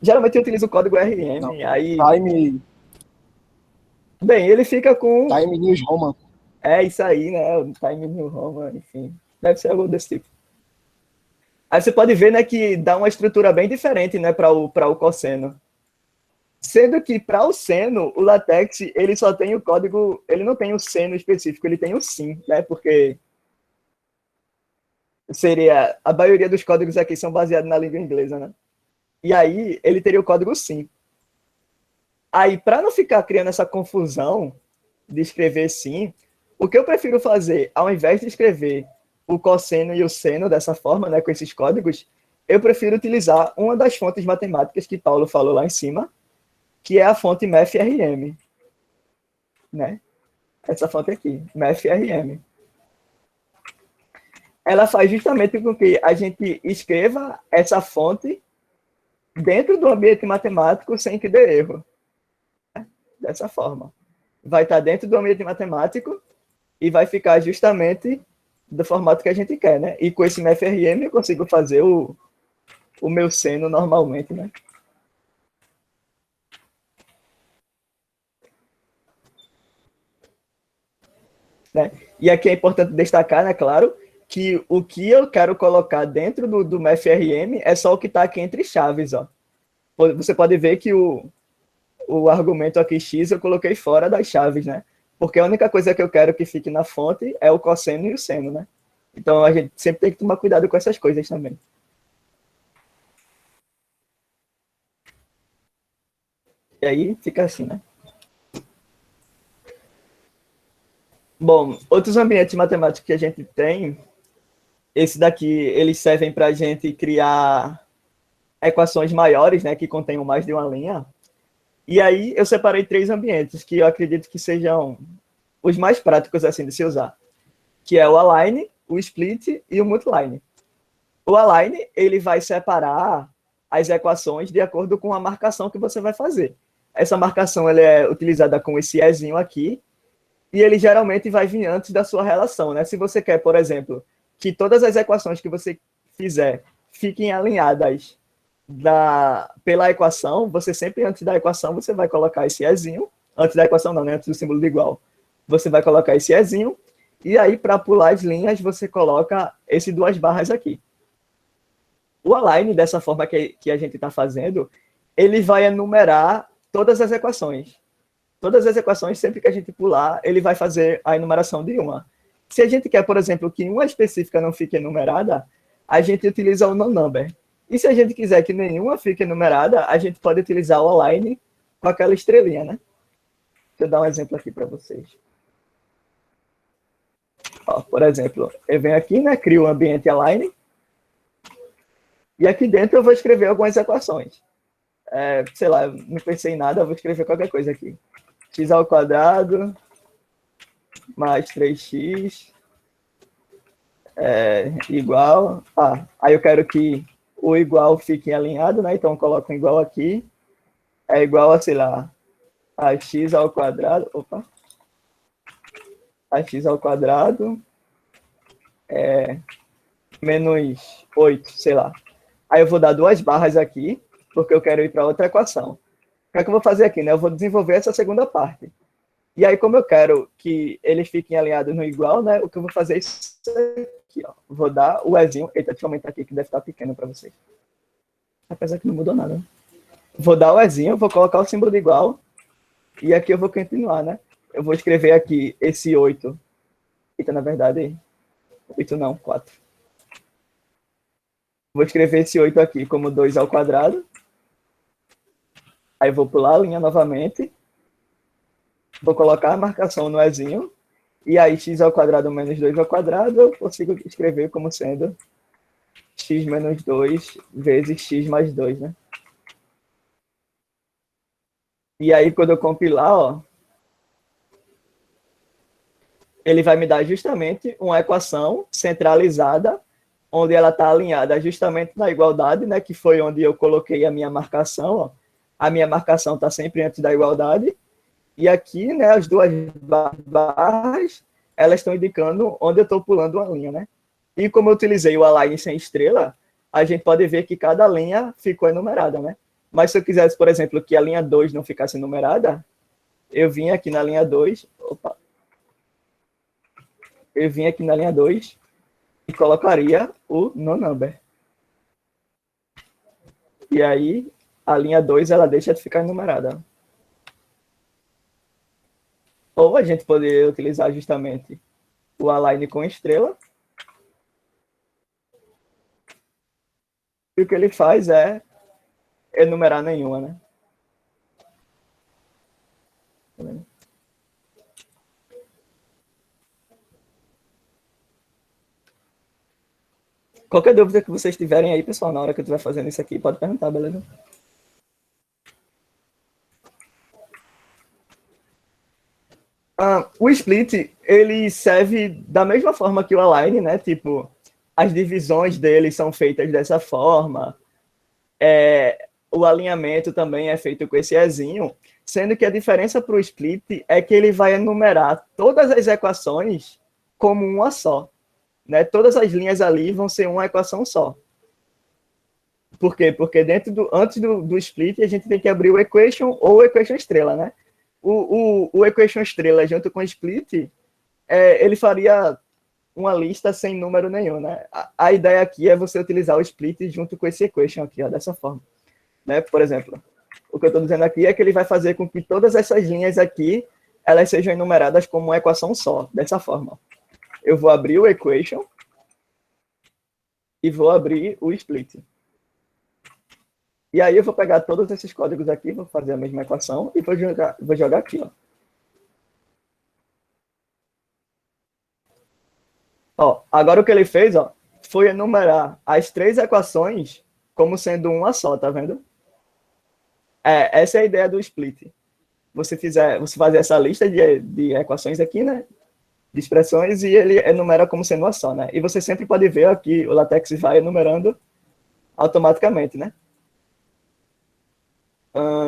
Geralmente eu utilizo o código RM, Não. aí... Time, Ele fica com... Time News Roman. É isso aí, né? O Time New Roman, enfim. Deve ser algo desse tipo. Aí você pode ver, né, que dá uma estrutura bem diferente, né, para o cosseno. Sendo que para o seno, o LaTeX, ele só tem o código, ele não tem o seno específico, ele tem o sim, né? Porque seria, a maioria dos códigos aqui são baseados na língua inglesa, né? E aí ele teria o código sim. Aí, para não ficar criando essa confusão de escrever sim, o que eu prefiro fazer, ao invés de escrever o cosseno e o seno dessa forma, né, com esses códigos, eu prefiro utilizar uma das fontes matemáticas que Paulo falou lá em cima, que é a fonte MathRM, né? Essa fonte aqui, MathRM. Ela faz justamente com que a gente escreva essa fonte dentro do ambiente matemático sem que dê erro. Dessa forma. Vai estar dentro do ambiente matemático e vai ficar justamente do formato que a gente quer, né? E com esse MathRM eu consigo fazer o meu seno normalmente, né? Né? E aqui é importante destacar, né, claro, que o que eu quero colocar dentro do MathRM é só o que está aqui entre chaves, ó. Você pode ver que o argumento aqui x eu coloquei fora das chaves, né? Porque a única coisa que eu quero que fique na fonte é o cosseno e o seno, né? Então a gente sempre tem que tomar cuidado com essas coisas também. E aí fica assim, né? Bom, outros ambientes matemáticos que a gente tem, esse daqui, eles servem para a gente criar equações maiores, né, que contenham mais de uma linha. E aí eu separei 3 ambientes que eu acredito que sejam os mais práticos assim de se usar, que é o align, o split e o multiline. O align, ele vai separar as equações de acordo com a marcação que você vai fazer. Essa marcação ela é utilizada com esse ezinho aqui, e ele geralmente vai vir antes da sua relação, né? Se você quer, por exemplo, que todas as equações que você fizer fiquem alinhadas pela equação, você sempre antes da equação você vai colocar esse ezinho, antes da equação não, né? Antes do símbolo de igual. Você vai colocar esse ezinho, e aí para pular as linhas você coloca esse 2 barras aqui. O align, dessa forma que a gente está fazendo, ele vai enumerar todas as equações. Todas as equações, sempre que a gente pular, ele vai fazer a enumeração de uma. Se a gente quer, por exemplo, que uma específica não fique enumerada, a gente utiliza o non-number. E se a gente quiser que nenhuma fique enumerada, a gente pode utilizar o align com aquela estrelinha, né? Deixa eu dar um exemplo aqui para vocês. Ó, por exemplo, eu venho aqui, né, crio o ambiente align, e aqui dentro eu vou escrever algumas equações. Sei lá, não pensei em nada, eu vou escrever qualquer coisa aqui. X ao quadrado mais 3x igual... aí eu quero que o igual fique alinhado, né? Então eu coloco um igual aqui. É igual a, sei lá, a x ao quadrado... Opa! A x ao quadrado menos 8, sei lá. Aí eu vou dar 2 barras aqui, porque eu quero ir para outra equação. O que é que eu vou fazer aqui, né? Eu vou desenvolver essa segunda parte. E aí, como eu quero que eles fiquem alinhados no igual, né? O que eu vou fazer é isso aqui, ó. Vou dar o ezinho. Eita, deixa eu aumentar aqui, que deve estar pequeno para vocês. Apesar que não mudou nada, né? Vou dar o ezinho, vou colocar o símbolo de igual. E aqui eu vou continuar, né? Eu vou escrever aqui esse 8. Eita, na verdade, 8 não, 4. Vou escrever esse 8 aqui como 2 ao quadrado. Aí vou pular a linha novamente. Vou colocar a marcação no ezinho. E aí x ao quadrado menos 2 ao quadrado, eu consigo escrever como sendo x menos 2 vezes x mais 2, né? E aí, quando eu compilar, ó, ele vai me dar justamente uma equação centralizada, onde ela está alinhada justamente na igualdade, né? Que foi onde eu coloquei a minha marcação, ó. A minha marcação está sempre antes da igualdade. E aqui, né, as duas barras, elas estão indicando onde eu estou pulando uma linha, né? E como eu utilizei o align sem estrela, a gente pode ver que cada linha ficou enumerada, né? Mas se eu quisesse, por exemplo, que a linha 2 não ficasse enumerada, eu vim aqui na linha 2, eu vim aqui na linha 2 e colocaria o no number. E aí, a linha 2, ela deixa de ficar enumerada. Ou a gente poderia utilizar justamente o align com estrela. E o que ele faz é enumerar nenhuma, né? Tá vendo? Qualquer dúvida que vocês tiverem aí, pessoal, na hora que eu estiver fazendo isso aqui, pode perguntar, beleza? O split, ele serve da mesma forma que o align, né? Tipo, as divisões dele são feitas dessa forma. O alinhamento também é feito com esse ezinho, sendo que a diferença para o split é que ele vai enumerar todas as equações como uma só. Né? Todas as linhas ali vão ser uma equação só. Por quê? Porque antes do split, a gente tem que abrir o equation ou o equation estrela, né? O equation estrela junto com o split, ele faria uma lista sem número nenhum, né? A ideia aqui é você utilizar o split junto com esse equation aqui, ó, dessa forma. Né? Por exemplo, o que eu estou dizendo aqui é que ele vai fazer com que todas essas linhas aqui, elas sejam enumeradas como uma equação só, dessa forma. Eu vou abrir o equation e vou abrir o split. E aí eu vou pegar todos esses códigos aqui, vou fazer a mesma equação e vou jogar aqui, ó. Ó, agora o que ele fez, ó, foi enumerar as três equações como sendo uma só, tá vendo? Essa é a ideia do split. Você fazer essa lista de equações aqui, né? De expressões, e ele enumera como sendo uma só, né? E você sempre pode ver aqui, o LaTeX vai enumerando automaticamente, né?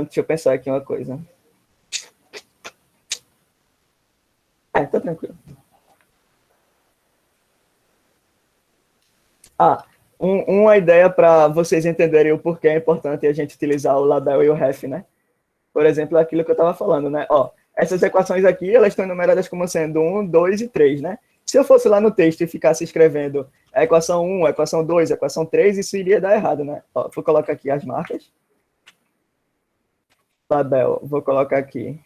Deixa eu pensar aqui uma coisa. Tá tranquilo. Uma ideia para vocês entenderem o porquê é importante a gente utilizar o label e o ref, né? Por exemplo, aquilo que eu estava falando, né? Ó, essas equações aqui, elas estão enumeradas como sendo 1, 2 e 3, né? Se eu fosse lá no texto e ficasse escrevendo a equação 1, a equação 2, a equação 3, isso iria dar errado, né? Ó, vou colocar aqui as marcas. Label, vou colocar aqui.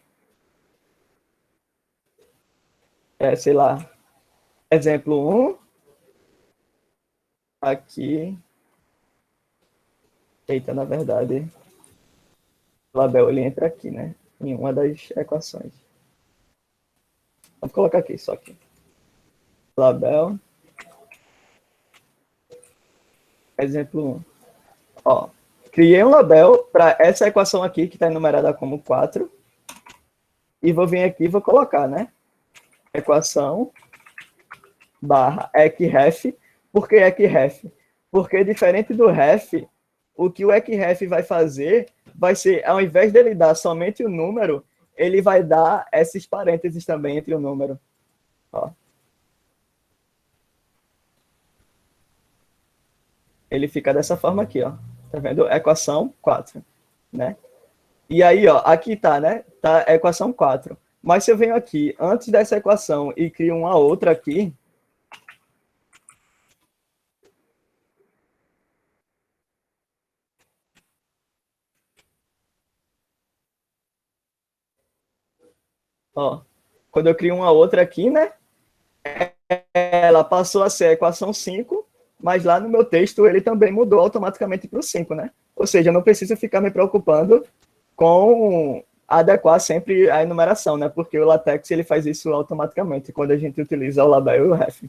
Sei lá. Exemplo 1. Aqui. Eita, na verdade, o label ele entra aqui, né? Em uma das equações. Vou colocar aqui, só aqui. Label. Exemplo 1. Ó, criei um label para essa equação aqui, que está enumerada como 4. E vou vir aqui e vou colocar, né? Equação barra equiref. Por que equiref? Porque diferente do ref, o que o equiref vai fazer vai ser, ao invés dele dar somente o número, ele vai dar esses parênteses também entre o número. Ó. Ele fica dessa forma aqui, ó. Tá vendo? Equação 4, né? E aí, ó, aqui tá, né? Tá a equação 4. Mas se eu venho aqui antes dessa equação e crio uma outra aqui, ó, quando eu crio uma outra aqui, né? Ela passou a ser a equação 5, mas lá no meu texto ele também mudou automaticamente para o 5, né? Ou seja, eu não preciso ficar me preocupando com adequar sempre a enumeração, né? Porque o LaTeX ele faz isso automaticamente quando a gente utiliza o label e o ref.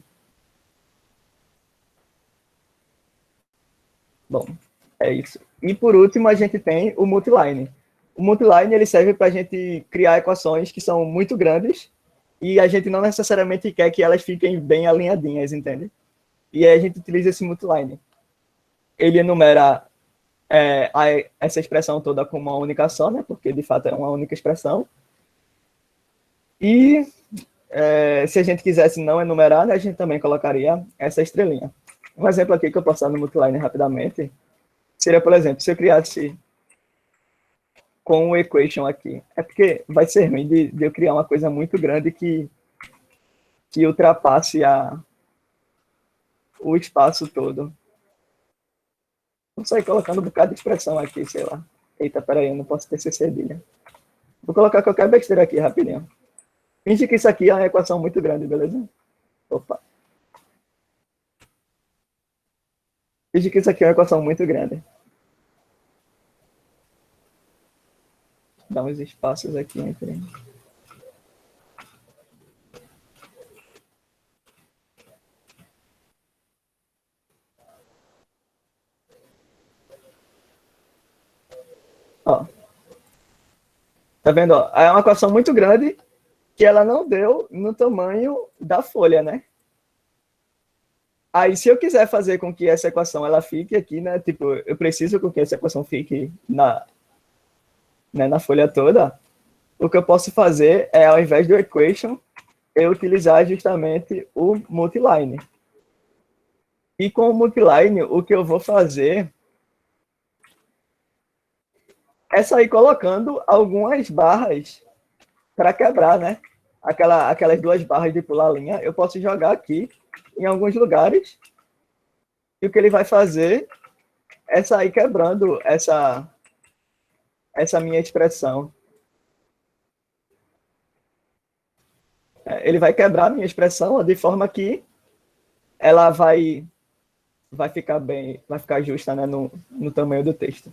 Bom, é isso. E por último, a gente tem o multiline. O multiline ele serve para a gente criar equações que são muito grandes e a gente não necessariamente quer que elas fiquem bem alinhadinhas, entende? E aí a gente utiliza esse multiline. Ele enumera essa expressão toda como uma única só, né? Porque de fato é uma única expressão. E se a gente quisesse não enumerar, né, a gente também colocaria essa estrelinha. Um exemplo aqui que eu posso dar no Multiline rapidamente seria, por exemplo, se eu criasse com o equation aqui. É porque vai ser ruim de eu criar uma coisa muito grande que ultrapasse o espaço todo. Vou sair colocando um bocado de expressão aqui, sei lá. Eita, peraí, eu não posso ter cedilha. Vou colocar qualquer besteira aqui, rapidinho. Finge que isso aqui é uma equação muito grande, beleza? Opa. Finge que isso aqui é uma equação muito grande. Dá uns espaços aqui entre... Ó. Tá vendo? Ó? É uma equação muito grande que ela não deu no tamanho da folha, né? Aí, se eu quiser fazer com que essa equação ela fique aqui, né? Tipo, eu preciso com que essa equação fique na folha toda. O que eu posso fazer é, ao invés do equation, eu utilizar justamente o multiline. E com o multiline, o que eu vou fazer é sair colocando algumas barras para quebrar, né? Aquelas duas barras de pular linha, eu posso jogar aqui em alguns lugares. E o que ele vai fazer é sair quebrando essa minha expressão. Ele vai quebrar a minha expressão de forma que ela vai ficar bem, vai ficar justa, né, no tamanho do texto.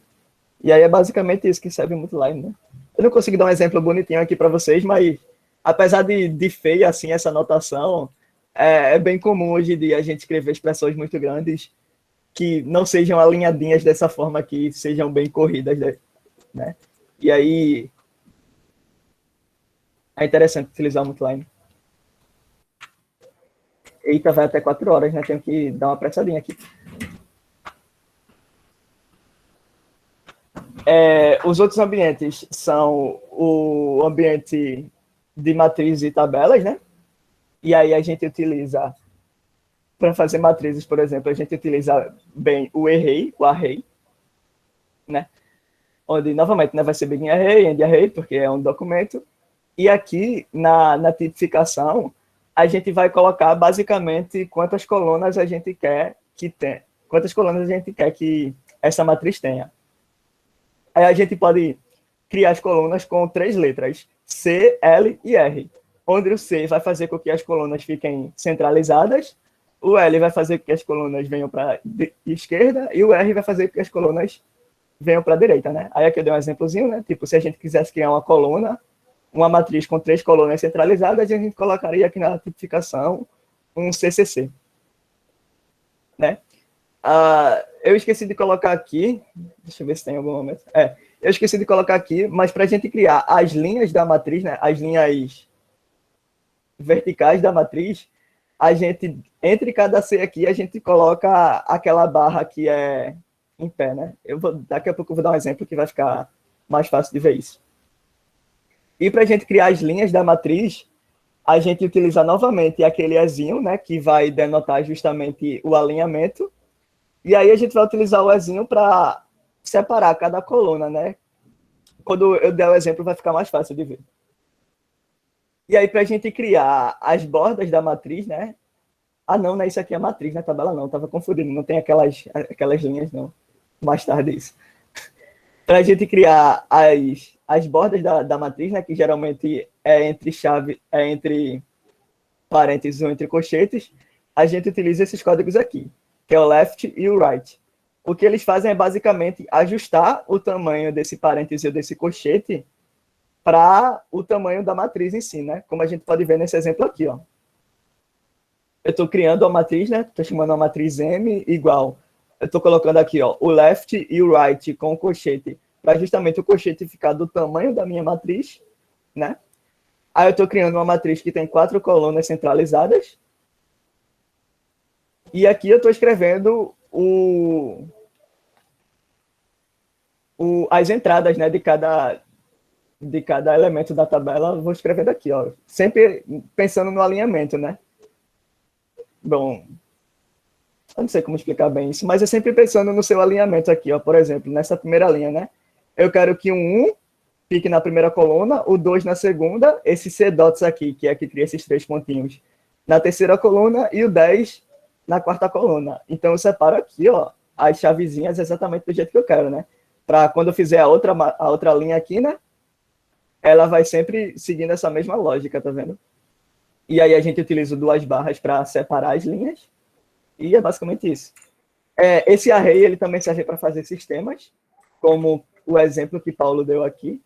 E aí é basicamente isso que serve o multiline, né? Eu não consigo dar um exemplo bonitinho aqui para vocês, mas apesar de feia assim essa notação, é bem comum hoje em dia a gente escrever expressões muito grandes que não sejam alinhadinhas dessa forma, que sejam bem corridas, né? E aí é interessante utilizar o multiline. Eita, vai até 4 horas, né? Tenho que dar uma apressadinha aqui. Os outros ambientes são o ambiente de matrizes e tabelas, né? E aí a gente utiliza, para fazer matrizes, por exemplo, a gente utiliza bem o array, né? Onde, novamente, né, vai ser begin array, end array, porque é um documento. E aqui, na tipificação, a gente vai colocar, basicamente, quantas colunas a gente quer que tenha. Quantas colunas a gente quer que essa matriz tenha. Aí a gente pode criar as colunas com 3 letras, C, L e R, onde o C vai fazer com que as colunas fiquem centralizadas, o L vai fazer com que as colunas venham para a esquerda e o R vai fazer com que as colunas venham para a direita, né? Aí aqui eu dei um exemplozinho, né? Tipo, se a gente quisesse criar uma coluna, uma matriz com 3 colunas centralizadas, a gente colocaria aqui na tipificação um CCC, né? Eu esqueci de colocar aqui, deixa eu ver se tem algum momento. Eu esqueci de colocar aqui, mas para a gente criar as linhas da matriz, né, as linhas verticais da matriz, a gente, entre cada C aqui, a gente coloca aquela barra que é em pé, né? Daqui a pouco eu vou dar um exemplo que vai ficar mais fácil de ver isso. E para a gente criar as linhas da matriz, a gente utiliza novamente aquele ezinho, né, que vai denotar justamente o alinhamento. E aí a gente vai utilizar o ezinho para separar cada coluna, né? Quando eu der o exemplo, vai ficar mais fácil de ver. E aí, para a gente criar as bordas da matriz, né? Não é isso aqui é a matriz, na tabela não, estava confundindo, não tem aquelas linhas, não. Mais tarde isso. Para a gente criar as bordas da matriz, né? Que geralmente é entre parênteses ou entre colchetes, a gente utiliza esses códigos aqui, que é o left e o right. O que eles fazem é basicamente ajustar o tamanho desse parêntese ou desse colchete para o tamanho da matriz em si, né? Como a gente pode ver nesse exemplo aqui, ó. Eu estou criando a matriz, né? Estou chamando a matriz M igual. Eu estou colocando aqui, ó, o left e o right com o colchete, para justamente o colchete ficar do tamanho da minha matriz, né? Aí eu estou criando uma matriz que tem 4 colunas centralizadas. E aqui eu estou escrevendo as entradas, né, de cada de cada elemento da tabela, eu vou escrevendo aqui, ó. Sempre pensando no alinhamento, né? Bom, eu não sei como explicar bem isso, mas é sempre pensando no seu alinhamento aqui, ó. Por exemplo, nessa primeira linha, né? Eu quero que o 1 fique na primeira coluna, o 2 na segunda, esse C dots aqui, que é que cria esses 3 pontinhos, na terceira coluna, e o 10 na quarta coluna. Então, eu separo aqui, ó, as chavezinhas exatamente do jeito que eu quero, né? Para quando eu fizer a outra linha aqui, né? Ela vai sempre seguindo essa mesma lógica, tá vendo? E aí a gente utiliza 2 barras para separar as linhas, e é basicamente isso. Esse array, ele também serve para fazer sistemas, como o exemplo que Paulo deu aqui.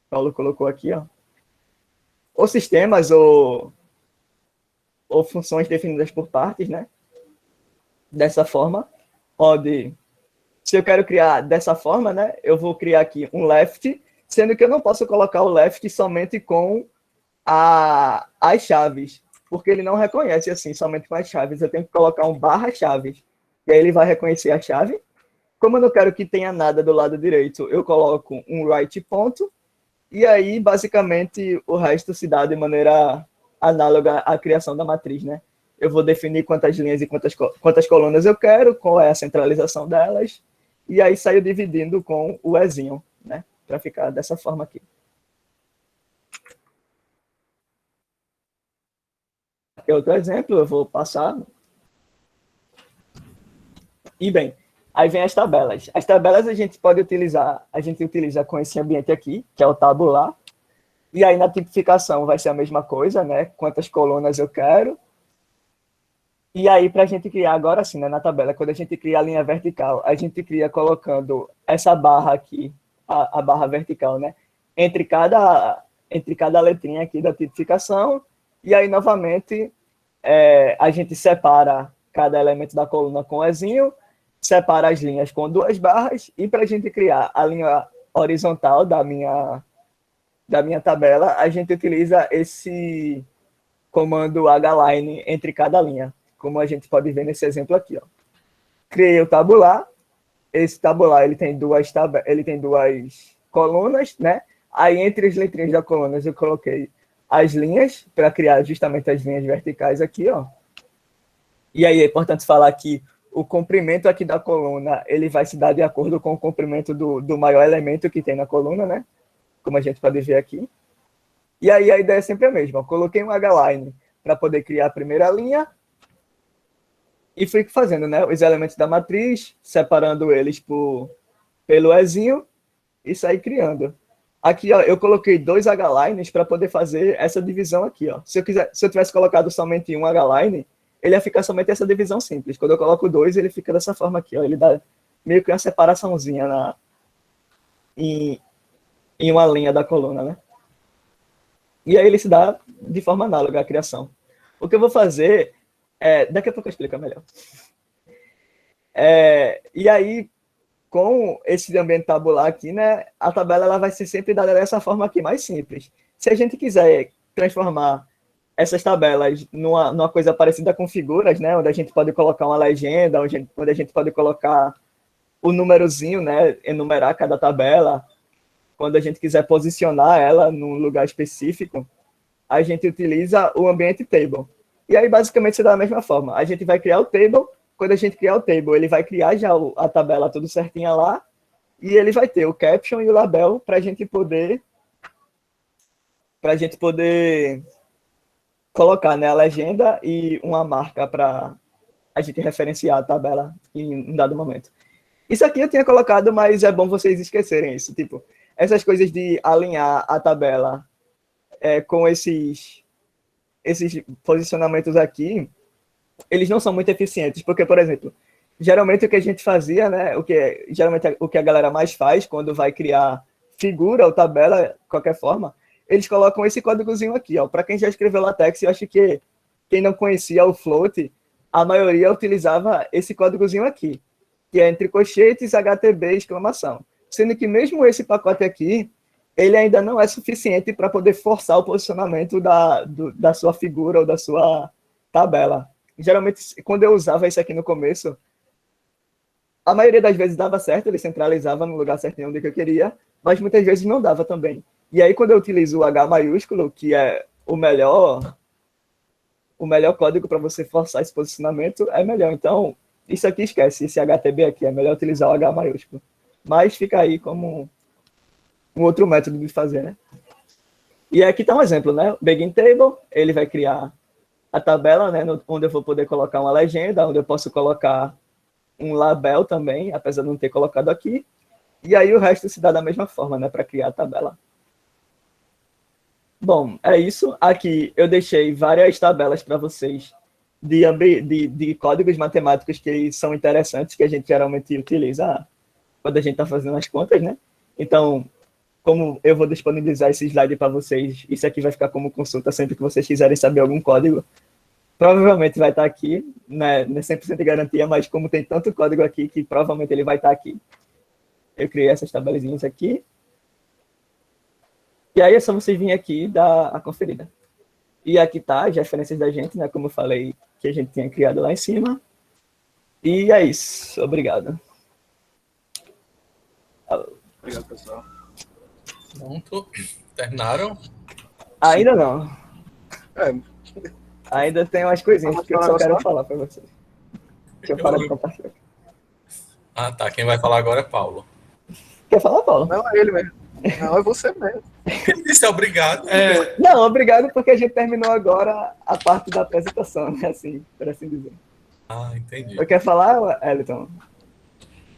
Paulo colocou aqui, ó. Ou sistemas, ou funções definidas por partes, né? Dessa forma, onde, se eu quero criar dessa forma, né? Eu vou criar aqui um left, sendo que eu não posso colocar o left somente com as chaves, porque ele não reconhece assim, somente com as chaves. Eu tenho que colocar um barra chaves, e aí ele vai reconhecer a chave. Como eu não quero que tenha nada do lado direito, eu coloco um right ponto, e aí, basicamente, o resto se dá de maneira análoga à criação da matriz, né? Eu vou definir quantas linhas e quantas colunas eu quero, qual é a centralização delas, e aí saio dividindo com o Ezinho, né? Para ficar dessa forma aqui. Aqui é outro exemplo, eu vou passar. E bem, aí vem as tabelas. As tabelas a gente utiliza com esse ambiente aqui, que é o tabular. E aí na tipificação vai ser a mesma coisa, né? Quantas colunas eu quero. E aí, para a gente criar agora sim, né, na tabela, quando a gente cria a linha vertical, a gente cria colocando essa barra aqui, a barra vertical, né? Entre cada letrinha aqui da tipificação. E aí, novamente, a gente separa cada elemento da coluna com Ezinho, separa as linhas com 2 barras, e para a gente criar a linha horizontal da minha tabela, a gente utiliza esse comando hline entre cada linha, como a gente pode ver nesse exemplo aqui, ó. Criei o tabular, esse tabular ele tem duas colunas, né? Aí entre as letrinhas da coluna eu coloquei as linhas para criar justamente as linhas verticais aqui, ó. E aí é importante falar que o comprimento aqui da coluna, ele vai se dar de acordo com o comprimento do maior elemento que tem na coluna, né? Como a gente pode ver aqui. E aí a ideia é sempre a mesma. Eu coloquei um hline para poder criar a primeira linha e fui fazendo, né, os elementos da matriz, separando eles pelo Ezinho e saí criando. Aqui, ó, eu coloquei 2 hlines para poder fazer essa divisão aqui, ó. Se eu tivesse colocado somente um hline, ele ia ficar somente essa divisão simples. Quando eu coloco 2, ele fica dessa forma aqui, ó. Ele dá meio que uma separaçãozinha em uma linha da coluna, né? E aí ele se dá de forma análoga à criação. O que eu vou fazer daqui a pouco eu explico melhor. E aí, com esse ambiente tabular aqui, né, a tabela ela vai ser sempre dada dessa forma aqui, mais simples. Se a gente quiser transformar essas tabelas numa coisa parecida com figuras, né, onde a gente pode colocar uma legenda, onde a gente pode colocar o númerozinho, né, enumerar cada tabela, quando a gente quiser posicionar ela num lugar específico, a gente utiliza o ambiente table. E aí, basicamente, se dá da mesma forma. A gente vai criar o table. Quando a gente criar o table, ele vai criar já a tabela tudo certinha lá, e ele vai ter o caption e o label para a gente poder colocar, né, a legenda e uma marca para a gente referenciar a tabela em um dado momento. Isso aqui eu tinha colocado, mas é bom vocês esquecerem isso. Tipo, essas coisas de alinhar a tabela com esses posicionamentos aqui, eles não são muito eficientes, porque, por exemplo, geralmente o que a gente fazia, né, geralmente o que a galera mais faz quando vai criar figura ou tabela, de qualquer forma, eles colocam esse códigozinho aqui, ó. Para quem já escreveu LaTeX, eu acho que quem não conhecia o float, a maioria utilizava esse códigozinho aqui, que é entre colchetes, HTB, exclamação. Sendo que mesmo esse pacote aqui, ele ainda não é suficiente para poder forçar o posicionamento da sua figura ou da sua tabela. Geralmente, quando eu usava isso aqui no começo, a maioria das vezes dava certo, ele centralizava no lugar certinho onde eu queria, mas muitas vezes não dava também. E aí, quando eu utilizo o H maiúsculo, que é o melhor código para você forçar esse posicionamento, é melhor. Então, isso aqui esquece, esse HTB aqui, é melhor utilizar o H maiúsculo. Mas fica aí como um outro método de fazer, né? E aqui está um exemplo, né? O Begin Table, ele vai criar a tabela, né? Onde eu vou poder colocar uma legenda, onde eu posso colocar um label também, apesar de não ter colocado aqui. E aí o resto se dá da mesma forma, né? Para criar a tabela. Bom, é isso. Aqui eu deixei várias tabelas para vocês de códigos matemáticos que são interessantes, que a gente geralmente utiliza quando a gente está fazendo as contas, né? Então, como eu vou disponibilizar esse slide para vocês, isso aqui vai ficar como consulta sempre que vocês quiserem saber algum código. Provavelmente vai estar aqui, né? Não é 100% de garantia, mas como tem tanto código aqui, que provavelmente ele vai estar aqui. Eu criei essas tabelezinhas aqui. E aí é só vocês virem aqui e dar a conferida. E aqui tá as referências da gente, né? Como eu falei, que a gente tinha criado lá em cima. E é isso. Obrigado. Obrigado, pessoal. Pronto. Terminaram? Ainda não. É, Ainda tem umas coisinhas que eu só quero falar para vocês. Deixa eu parar de compartilhar. Ah, tá. Quem vai falar agora é Paulo. Quer falar, Paulo? não é ele mesmo. Não, é você mesmo. Ele disse obrigado. Não, obrigado, porque a gente terminou agora a parte da apresentação, né? Assim, por assim dizer. Ah, entendi. Eu quero falar, Eliton?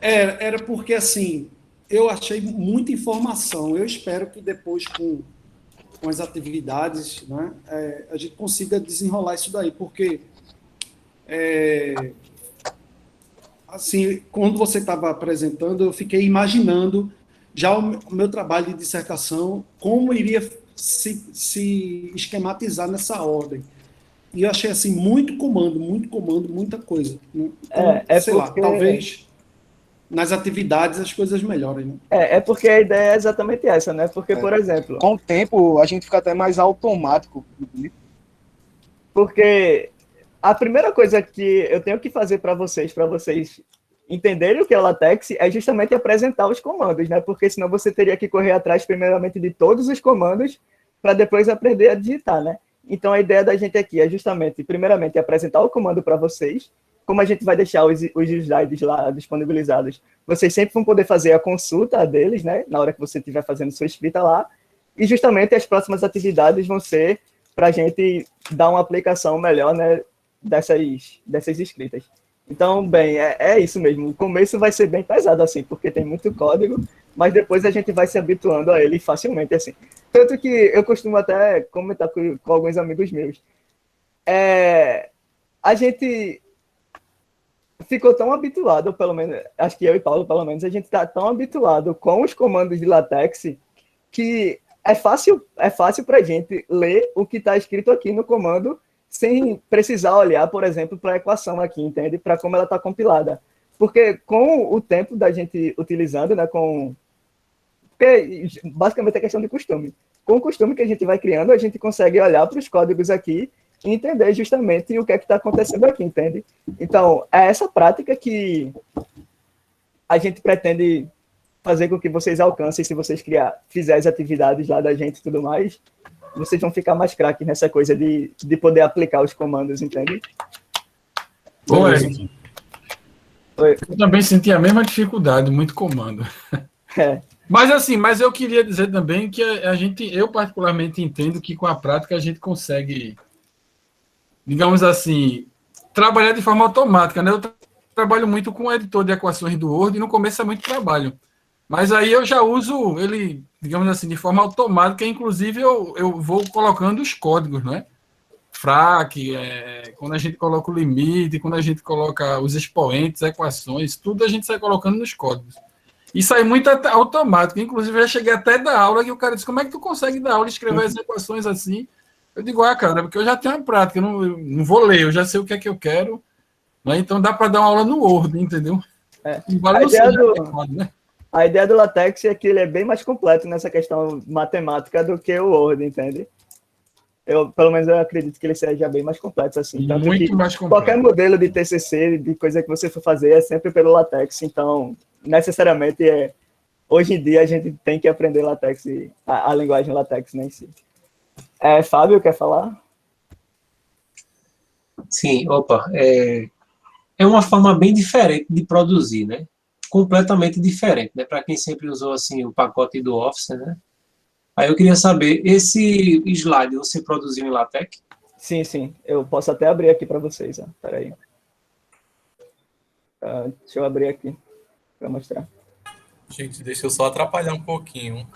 Era porque, assim, eu achei muita informação. Eu espero que depois, com as atividades, né, a gente consiga desenrolar isso daí, porque, assim, quando você estava apresentando, eu fiquei imaginando já o meu trabalho de dissertação, como iria se esquematizar nessa ordem. E eu achei, assim, muito comando, muita coisa. Né? Então, sei lá, talvez nas atividades as coisas melhorem. Né? É porque a ideia é exatamente essa, né? Porque, por exemplo... Com o tempo, a gente fica até mais automático. Porque a primeira coisa que eu tenho que fazer para vocês entenderem o que é LaTeX, é justamente apresentar os comandos, né? Porque senão você teria que correr atrás, primeiramente, de todos os comandos, para depois aprender a digitar, né? Então, a ideia da gente aqui é justamente, primeiramente, apresentar o comando para vocês. Como a gente vai deixar os slides lá disponibilizados, vocês sempre vão poder fazer a consulta deles, né? Na hora que você estiver fazendo sua escrita lá. E justamente as próximas atividades vão ser para a gente dar uma aplicação melhor, né? Dessas escritas. Então, bem, é isso mesmo. O começo vai ser bem pesado, assim, porque tem muito código, mas depois a gente vai se habituando a ele facilmente, assim. Tanto que eu costumo até comentar com alguns amigos meus. A gente ficou tão habituado, pelo menos, acho que eu e Paulo, pelo menos, a gente está tão habituado com os comandos de LaTeX que é fácil para a gente ler o que está escrito aqui no comando sem precisar olhar, por exemplo, para a equação aqui, entende? Para como ela está compilada. Porque com o tempo da gente utilizando, né, porque basicamente é questão de costume. Com o costume que a gente vai criando, a gente consegue olhar para os códigos aqui e entender justamente o que é que está acontecendo aqui, entende? Então, é essa prática que a gente pretende fazer com que vocês alcancem, se vocês fizerem as atividades lá da gente e tudo mais, vocês vão ficar mais craques nessa coisa de poder aplicar os comandos, entende? Bom, Eric, eu também senti a mesma dificuldade, muito comando. Mas eu queria dizer também que eu particularmente entendo que com a prática a gente consegue, digamos assim, trabalhar de forma automática, né? Eu trabalho muito com o editor de equações do Word e no começo é muito trabalho. Mas aí eu já uso ele, digamos assim, de forma automática, inclusive eu vou colocando os códigos, né? Frac, quando a gente coloca o limite, quando a gente coloca os expoentes, equações, tudo a gente sai colocando nos códigos. E sai muito automático. Inclusive, eu já cheguei até da aula que o cara disse, como é que tu consegue dar aula e escrever as equações assim? Eu digo, cara, porque eu já tenho uma prática, eu não vou ler, eu já sei o que é que eu quero, né? Então dá para dar uma aula no Word, entendeu? A ideia do LaTeX é que ele é bem mais completo nessa questão matemática do que o Word, entende? Pelo menos eu acredito que ele seja bem mais completo, assim. Tanto muito que mais completo. Qualquer modelo de TCC, de coisa que você for fazer, é sempre pelo LaTeX. Então, necessariamente, hoje em dia a gente tem que aprender LaTeX, a linguagem LaTeX, né, em si. Fábio, quer falar? Sim, opa, é uma forma bem diferente de produzir, né? Completamente diferente, né? Para quem sempre usou assim o pacote do Office, né? Aí eu queria saber, esse slide você produziu em LaTeX? Sim, sim. Eu posso até abrir aqui para vocês. Espera aí. Deixa eu abrir aqui para mostrar. Gente, deixa eu só atrapalhar um pouquinho.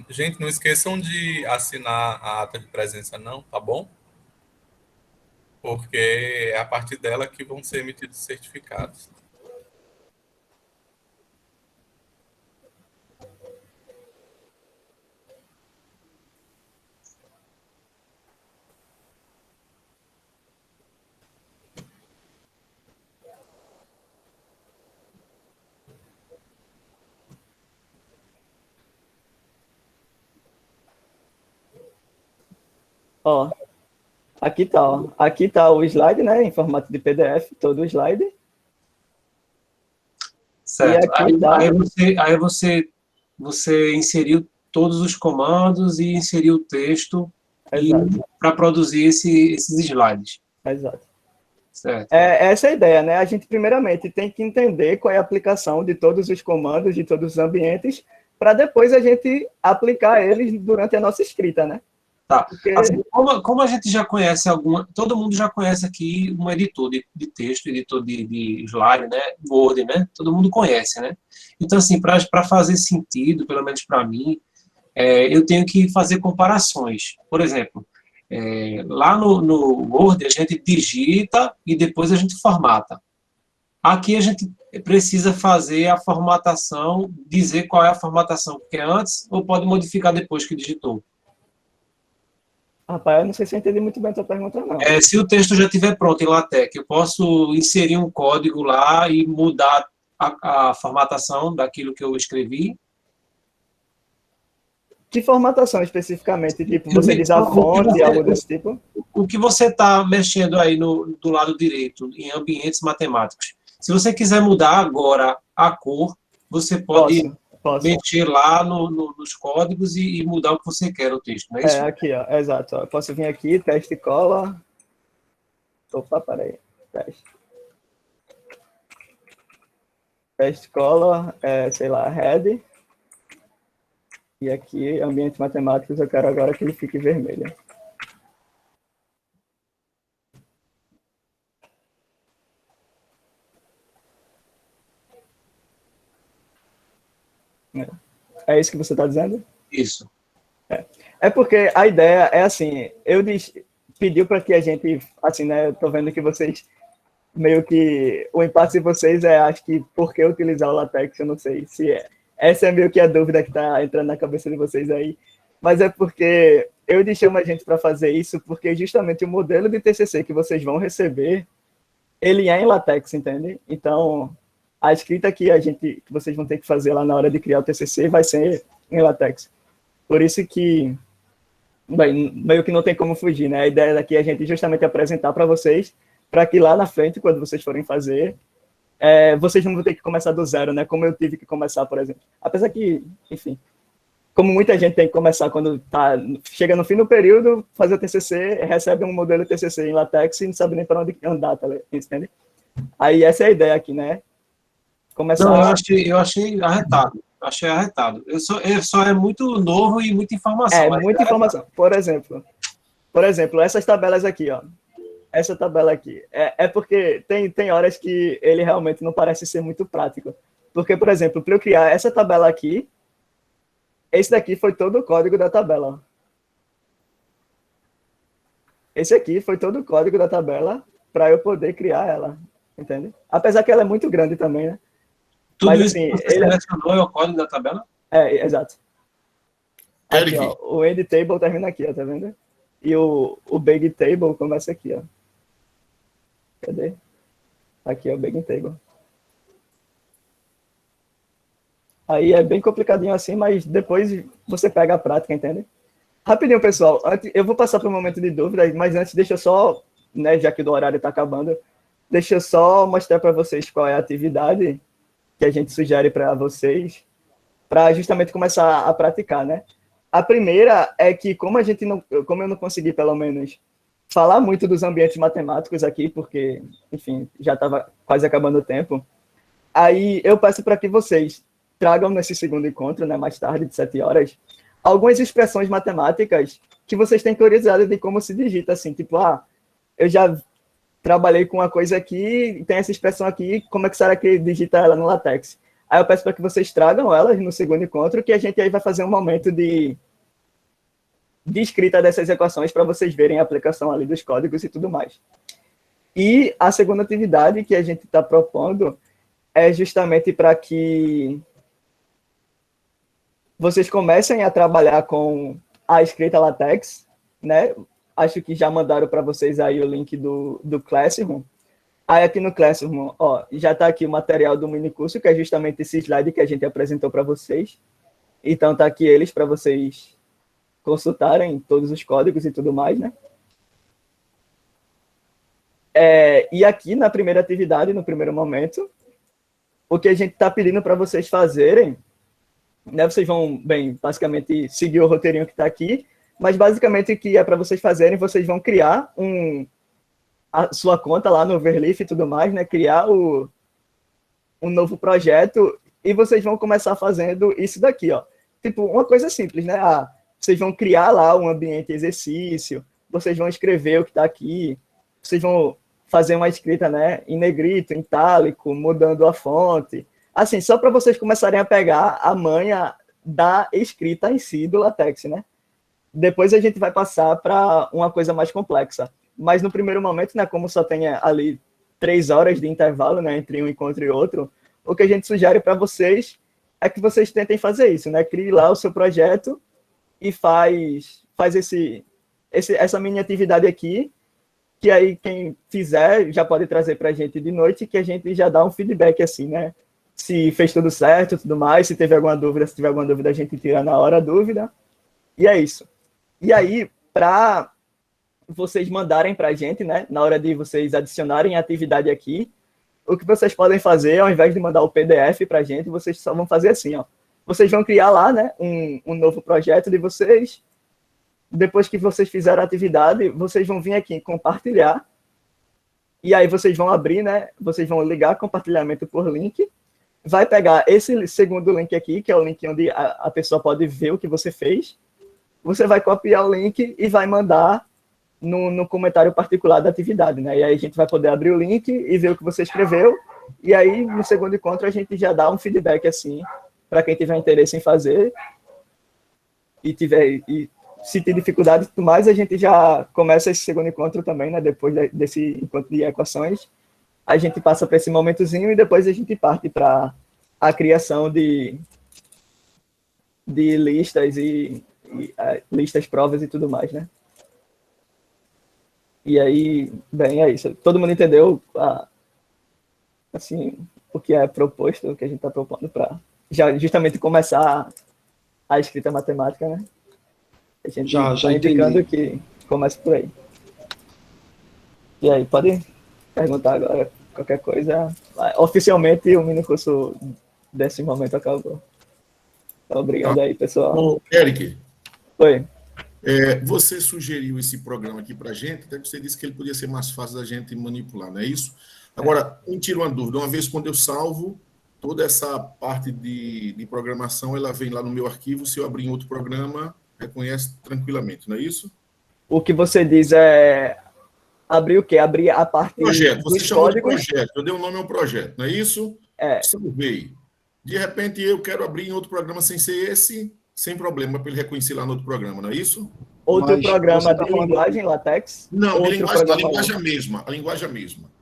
Gente, não esqueçam de assinar a ata de presença, não, tá bom? Porque é a partir dela que vão ser emitidos certificados. Ó, aqui tá, ó. Aqui tá o slide, né, em formato de PDF, todo o slide. Certo. Aí você inseriu todos os comandos e inseriu o texto para produzir esses slides. Exato. Certo. Essa é a ideia, né? A gente, primeiramente, tem que entender qual é a aplicação de todos os comandos, de todos os ambientes, para depois a gente aplicar eles durante a nossa escrita, né? Tá. Porque... Assim, como a gente já conhece todo mundo já conhece aqui um editor de texto, editor de slide, né? Word, né? Todo mundo conhece, né? Então, assim, para fazer sentido, pelo menos para mim, eu tenho que fazer comparações. Por exemplo, lá no Word a gente digita e depois a gente formata. Aqui a gente precisa fazer a formatação, dizer qual é a formatação que é antes ou pode modificar depois que digitou. Rapaz, eu não sei se eu entendi muito bem a tua pergunta, não. Se o texto já estiver pronto em LaTeX, eu posso inserir um código lá e mudar a formatação daquilo que eu escrevi? Que formatação especificamente? Tipo, você diz a fonte, algo desse tipo? O que você está mexendo aí do lado direito, em ambientes matemáticos. Se você quiser mudar agora a cor, você pode... Posso. Mexer lá nos códigos e mudar o que você quer no texto, não é isso? Aqui, ó, exato. Ó. Eu posso vir aqui, teste cola. Opa, peraí. Teste cola, sei lá, head. E aqui, ambiente matemáticos, eu quero agora que ele fique vermelho. É isso que você está dizendo? Isso. É porque a ideia é assim, pediu para que a gente, assim, né, eu tô vendo que vocês, meio que, o impasse de vocês acho que, por que utilizar o LaTeX, eu não sei se essa é meio que a dúvida que está entrando na cabeça de vocês aí, mas é porque eu chamo a gente para fazer isso, porque justamente o modelo de TCC que vocês vão receber, ele é em LaTeX, entende? Então... a escrita que vocês vão ter que fazer lá na hora de criar o TCC vai ser em LaTeX. Por isso que, bem, meio que não tem como fugir, né? A ideia daqui é a gente justamente apresentar para vocês, para que lá na frente, quando vocês forem fazer, vocês não vão ter que começar do zero, né? Como eu tive que começar, por exemplo. Apesar que, enfim, como muita gente tem que começar quando chega no fim do período, fazer o TCC, recebe um modelo TCC em LaTeX e não sabe nem para onde andar, tá, entende? Aí essa é a ideia aqui, né? Começar... Não, eu achei arretado. Achei arretado. Só é muito novo e muita informação. Muita informação. Por exemplo, essas tabelas aqui, ó. Essa tabela aqui. Porque tem horas que ele realmente não parece ser muito prático. Porque, por exemplo, para eu criar essa tabela aqui, esse daqui foi todo o código da tabela. Esse aqui foi todo o código da tabela para eu poder criar ela. Entende? Apesar que ela é muito grande também, né? Tudo mas, isso assim, que você selecionou é o código da tabela? Exato. Aqui, ó, o end table termina aqui, ó, tá vendo? E o big table começa aqui, ó. Cadê? Aqui é o big table. Aí é bem complicadinho assim, mas depois você pega a prática, entende? Rapidinho, pessoal. Eu vou passar para um momento de dúvida, mas antes deixa eu só, né, já que o horário está acabando, deixa eu só mostrar para vocês qual é a atividade que a gente sugere para vocês para justamente começar a praticar, né? A primeira é que, como eu não consegui, pelo menos, falar muito dos ambientes matemáticos aqui, porque, enfim, já estava quase acabando o tempo, aí eu peço para que vocês tragam nesse segundo encontro, né, mais tarde, de 7 horas, algumas expressões matemáticas que vocês têm curiosidade de como se digita, assim, tipo, eu já trabalhei com uma coisa aqui, tem essa expressão aqui, como é que será que digita ela no LaTeX? Aí eu peço para que vocês tragam elas no segundo encontro, que a gente aí vai fazer um momento de escrita dessas equações para vocês verem a aplicação ali dos códigos e tudo mais. E a segunda atividade que a gente está propondo é justamente para que vocês comecem a trabalhar com a escrita LaTeX, né? Acho que já mandaram para vocês aí o link do Classroom. Aí aqui no Classroom, já está aqui o material do minicurso, que é justamente esse slide que a gente apresentou para vocês. Então está aqui eles para vocês consultarem todos os códigos e tudo mais, né? E aqui na primeira atividade, no primeiro momento, o que a gente está pedindo para vocês fazerem, né? Vocês vão, basicamente seguir o roteirinho que está aqui, mas basicamente o que é para vocês fazerem, vocês vão criar a sua conta lá no Overleaf e tudo mais, né? Criar um novo projeto e vocês vão começar fazendo isso daqui, ó. Tipo, uma coisa simples, né? Vocês vão criar lá um ambiente exercício, vocês vão escrever o que está aqui, vocês vão fazer uma escrita, né, em negrito, em itálico, mudando a fonte. Assim, só para vocês começarem a pegar a manha da escrita em si do LaTeX, né? Depois a gente vai passar para uma coisa mais complexa. Mas no primeiro momento, né, como só tem ali 3 horas de intervalo, né, entre um encontro e outro, o que a gente sugere para vocês é que vocês tentem fazer isso, né? Crie lá o seu projeto e faz essa mini atividade aqui, que aí quem fizer já pode trazer para a gente de noite, que a gente já dá um feedback assim, né? Se fez tudo certo, tudo mais, se tiver alguma dúvida, a gente tira na hora a dúvida. E é isso. E aí, para vocês mandarem para a gente, né? Na hora de vocês adicionarem a atividade aqui, o que vocês podem fazer, ao invés de mandar o PDF para a gente, vocês só vão fazer assim, ó. Vocês vão criar lá, né, um novo projeto de vocês. Depois que vocês fizeram a atividade, vocês vão vir aqui em compartilhar. E aí vocês vão abrir, né? Vocês vão ligar compartilhamento por link. Vai pegar esse segundo link aqui, que é o link onde a pessoa pode ver o que você fez. Você vai copiar o link e vai mandar no comentário particular da atividade, né? E aí a gente vai poder abrir o link e ver o que você escreveu. E aí, no segundo encontro, a gente já dá um feedback, assim, para quem tiver interesse em fazer. E se tem dificuldade e tudo mais, a gente já começa esse segundo encontro também, né? Depois desse encontro de equações, a gente passa para esse momentozinho e depois a gente parte para a criação de listas listas, provas e tudo mais, né? E aí, é isso. Todo mundo entendeu assim, o que é proposto, o que a gente está propondo para já justamente começar a escrita matemática, né? A gente já indicando que começa por aí. E aí, pode perguntar agora qualquer coisa. Oficialmente, o minicurso desse momento acabou. Então, obrigado aí, pessoal. Ô, Eric. Oi. Você sugeriu esse programa aqui para a gente, até que você disse que ele podia ser mais fácil da gente manipular, não é isso? Agora, me tira uma dúvida. Uma vez quando eu salvo, toda essa parte de programação, ela vem lá no meu arquivo. Se eu abrir em outro programa, reconhece tranquilamente, não é isso? O que você diz é abrir o quê? Abrir a parte projeto. Você chamou de códigos. projeto. Eu dei um nome ao projeto, não é isso? Salvei. De repente, eu quero abrir em outro programa sem ser esse, sem problema, para ele reconhecer lá no outro programa, não é isso? Outro programa de linguagem LaTeX? Não, a linguagem a linguagem mesma.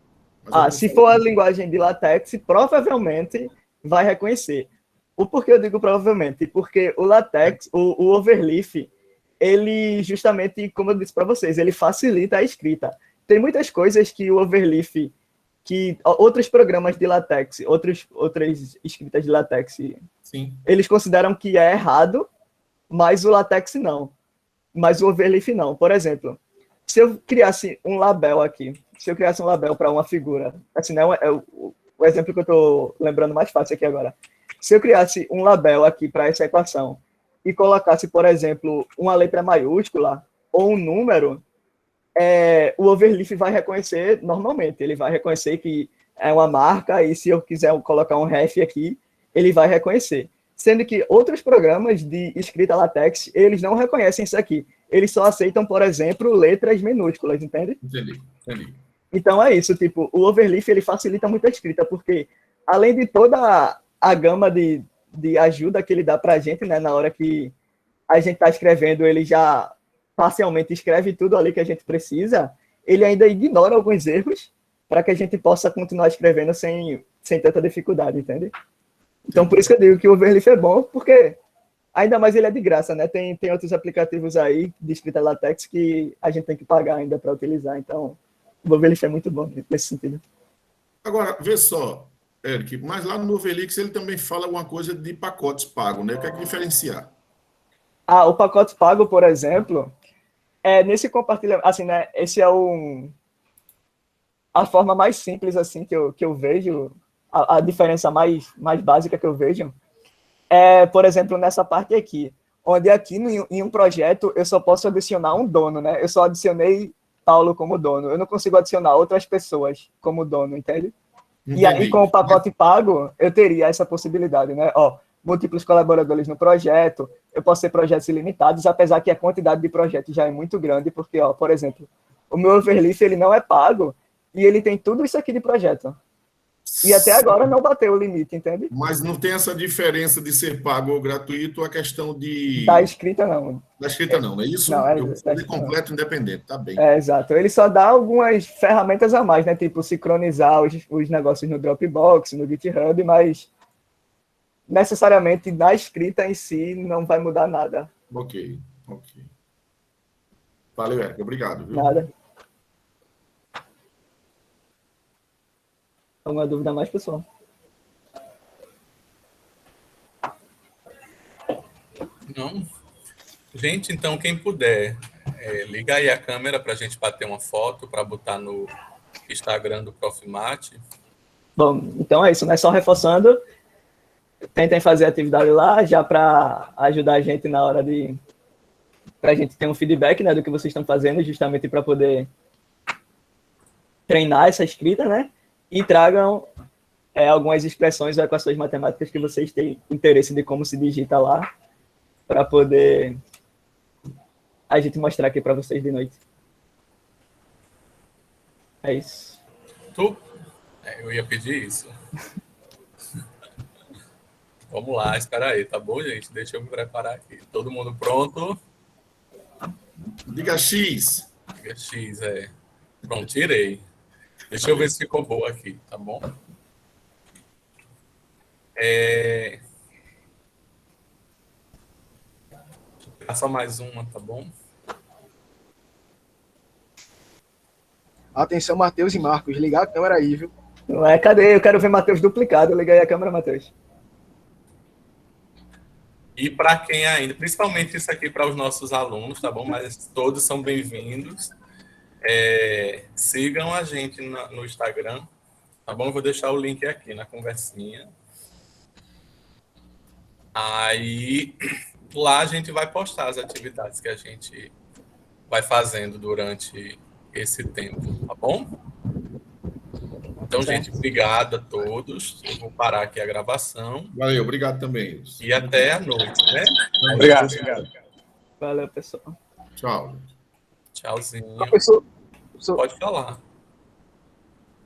Se for a linguagem de LaTeX, provavelmente vai reconhecer. O porquê eu digo provavelmente? Porque o LaTeX, o Overleaf, ele justamente, como eu disse para vocês, ele facilita a escrita. Tem muitas coisas que o Overleaf, que outros programas de LaTeX, outras escritas de LaTeX, sim, eles consideram que é errado, mas o LaTeX não. Mas o Overleaf não. Por exemplo, se eu criasse um label aqui, para uma figura, assim, né, o exemplo que eu estou lembrando mais fácil aqui agora. se eu criasse um label aqui para essa equação e colocasse, por exemplo, uma letra maiúscula ou um número, o overleaf vai reconhecer normalmente. Ele vai reconhecer que é uma marca e se eu quiser colocar um ref aqui, ele vai reconhecer. Sendo que outros programas de escrita LaTeX, eles não reconhecem isso aqui. Eles só aceitam, por exemplo, letras minúsculas, entende? Entendi. Então é isso, tipo, o overleaf ele facilita muito a escrita, porque além de toda a gama de ajuda que ele dá para a gente, né, na hora que a gente está escrevendo, ele já parcialmente escreve tudo ali que a gente precisa, ele ainda ignora alguns erros para que a gente possa continuar escrevendo sem tanta dificuldade, entende? Então, por isso que eu digo que o overleaf é bom, porque ainda mais ele é de graça, né? Tem outros aplicativos aí de escrita LaTeX que a gente tem que pagar ainda para utilizar, então o overleaf é muito bom nesse sentido. Agora, vê só, Eric, mas lá no Overleaf ele também fala alguma coisa de pacotes pagos, né? O que é que diferenciar? O pacote pago, por exemplo, nesse compartilhamento, assim, né? Esse é a forma mais simples, assim, que eu vejo, a diferença mais básica que eu vejo, por exemplo, nessa parte aqui, onde aqui em um projeto eu só posso adicionar um dono, né? Eu só adicionei Paulo como dono. Eu não consigo adicionar outras pessoas como dono, entende? Entendi. E aí, com o pacote pago, eu teria essa possibilidade, né? Múltiplos colaboradores no projeto, eu posso ter projetos ilimitados, apesar que a quantidade de projetos já é muito grande, porque, por exemplo, o meu Overleaf, ele não é pago, e ele tem tudo isso aqui de projeto. E até agora não bateu o limite, entende? Mas não tem essa diferença de ser pago ou gratuito, a questão de... Da escrita, não. Da escrita, não é isso? Não, eu vou completo independente, tá bem. Exato. Ele só dá algumas ferramentas a mais, né? Tipo, sincronizar os negócios no Dropbox, no GitHub, mas necessariamente na escrita em si não vai mudar nada. Ok. Valeu, Eric. Obrigado. Viu? Nada. Alguma dúvida mais, pessoal? Não. Gente, então, quem puder, liga aí a câmera para a gente bater uma foto, para botar no Instagram do Profimate. Bom, então é isso, né? Só reforçando, tentem fazer a atividade lá, já para ajudar a gente na hora de... para a gente ter um feedback, né, do que vocês estão fazendo, justamente para poder treinar essa escrita, né? E tragam algumas expressões ou equações matemáticas que vocês têm interesse de como se digita lá, para poder a gente mostrar aqui para vocês de noite. É isso. Eu ia pedir isso. Vamos lá, espera aí, tá bom, gente? Deixa eu me preparar aqui. Todo mundo pronto? Diga X. Diga X, Pronto, tirei. Deixa eu ver se ficou boa aqui, tá bom? Só mais uma, tá bom? Atenção, Matheus e Marcos, ligar a câmera aí, viu? Cadê? Eu quero ver Matheus duplicado. Liga aí a câmera, Matheus. E para quem ainda, principalmente isso aqui para os nossos alunos, tá bom? Mas todos são bem-vindos. Sigam a gente no Instagram, tá bom? Eu vou deixar o link aqui na conversinha. Aí, lá a gente vai postar as atividades que a gente vai fazendo durante esse tempo, tá bom? Então, gente, obrigado a todos. Eu vou parar aqui a gravação. Valeu, obrigado também. E até a noite, né? Obrigado. Valeu, pessoal. Tchau. Tchauzinho. Professor, Pode falar.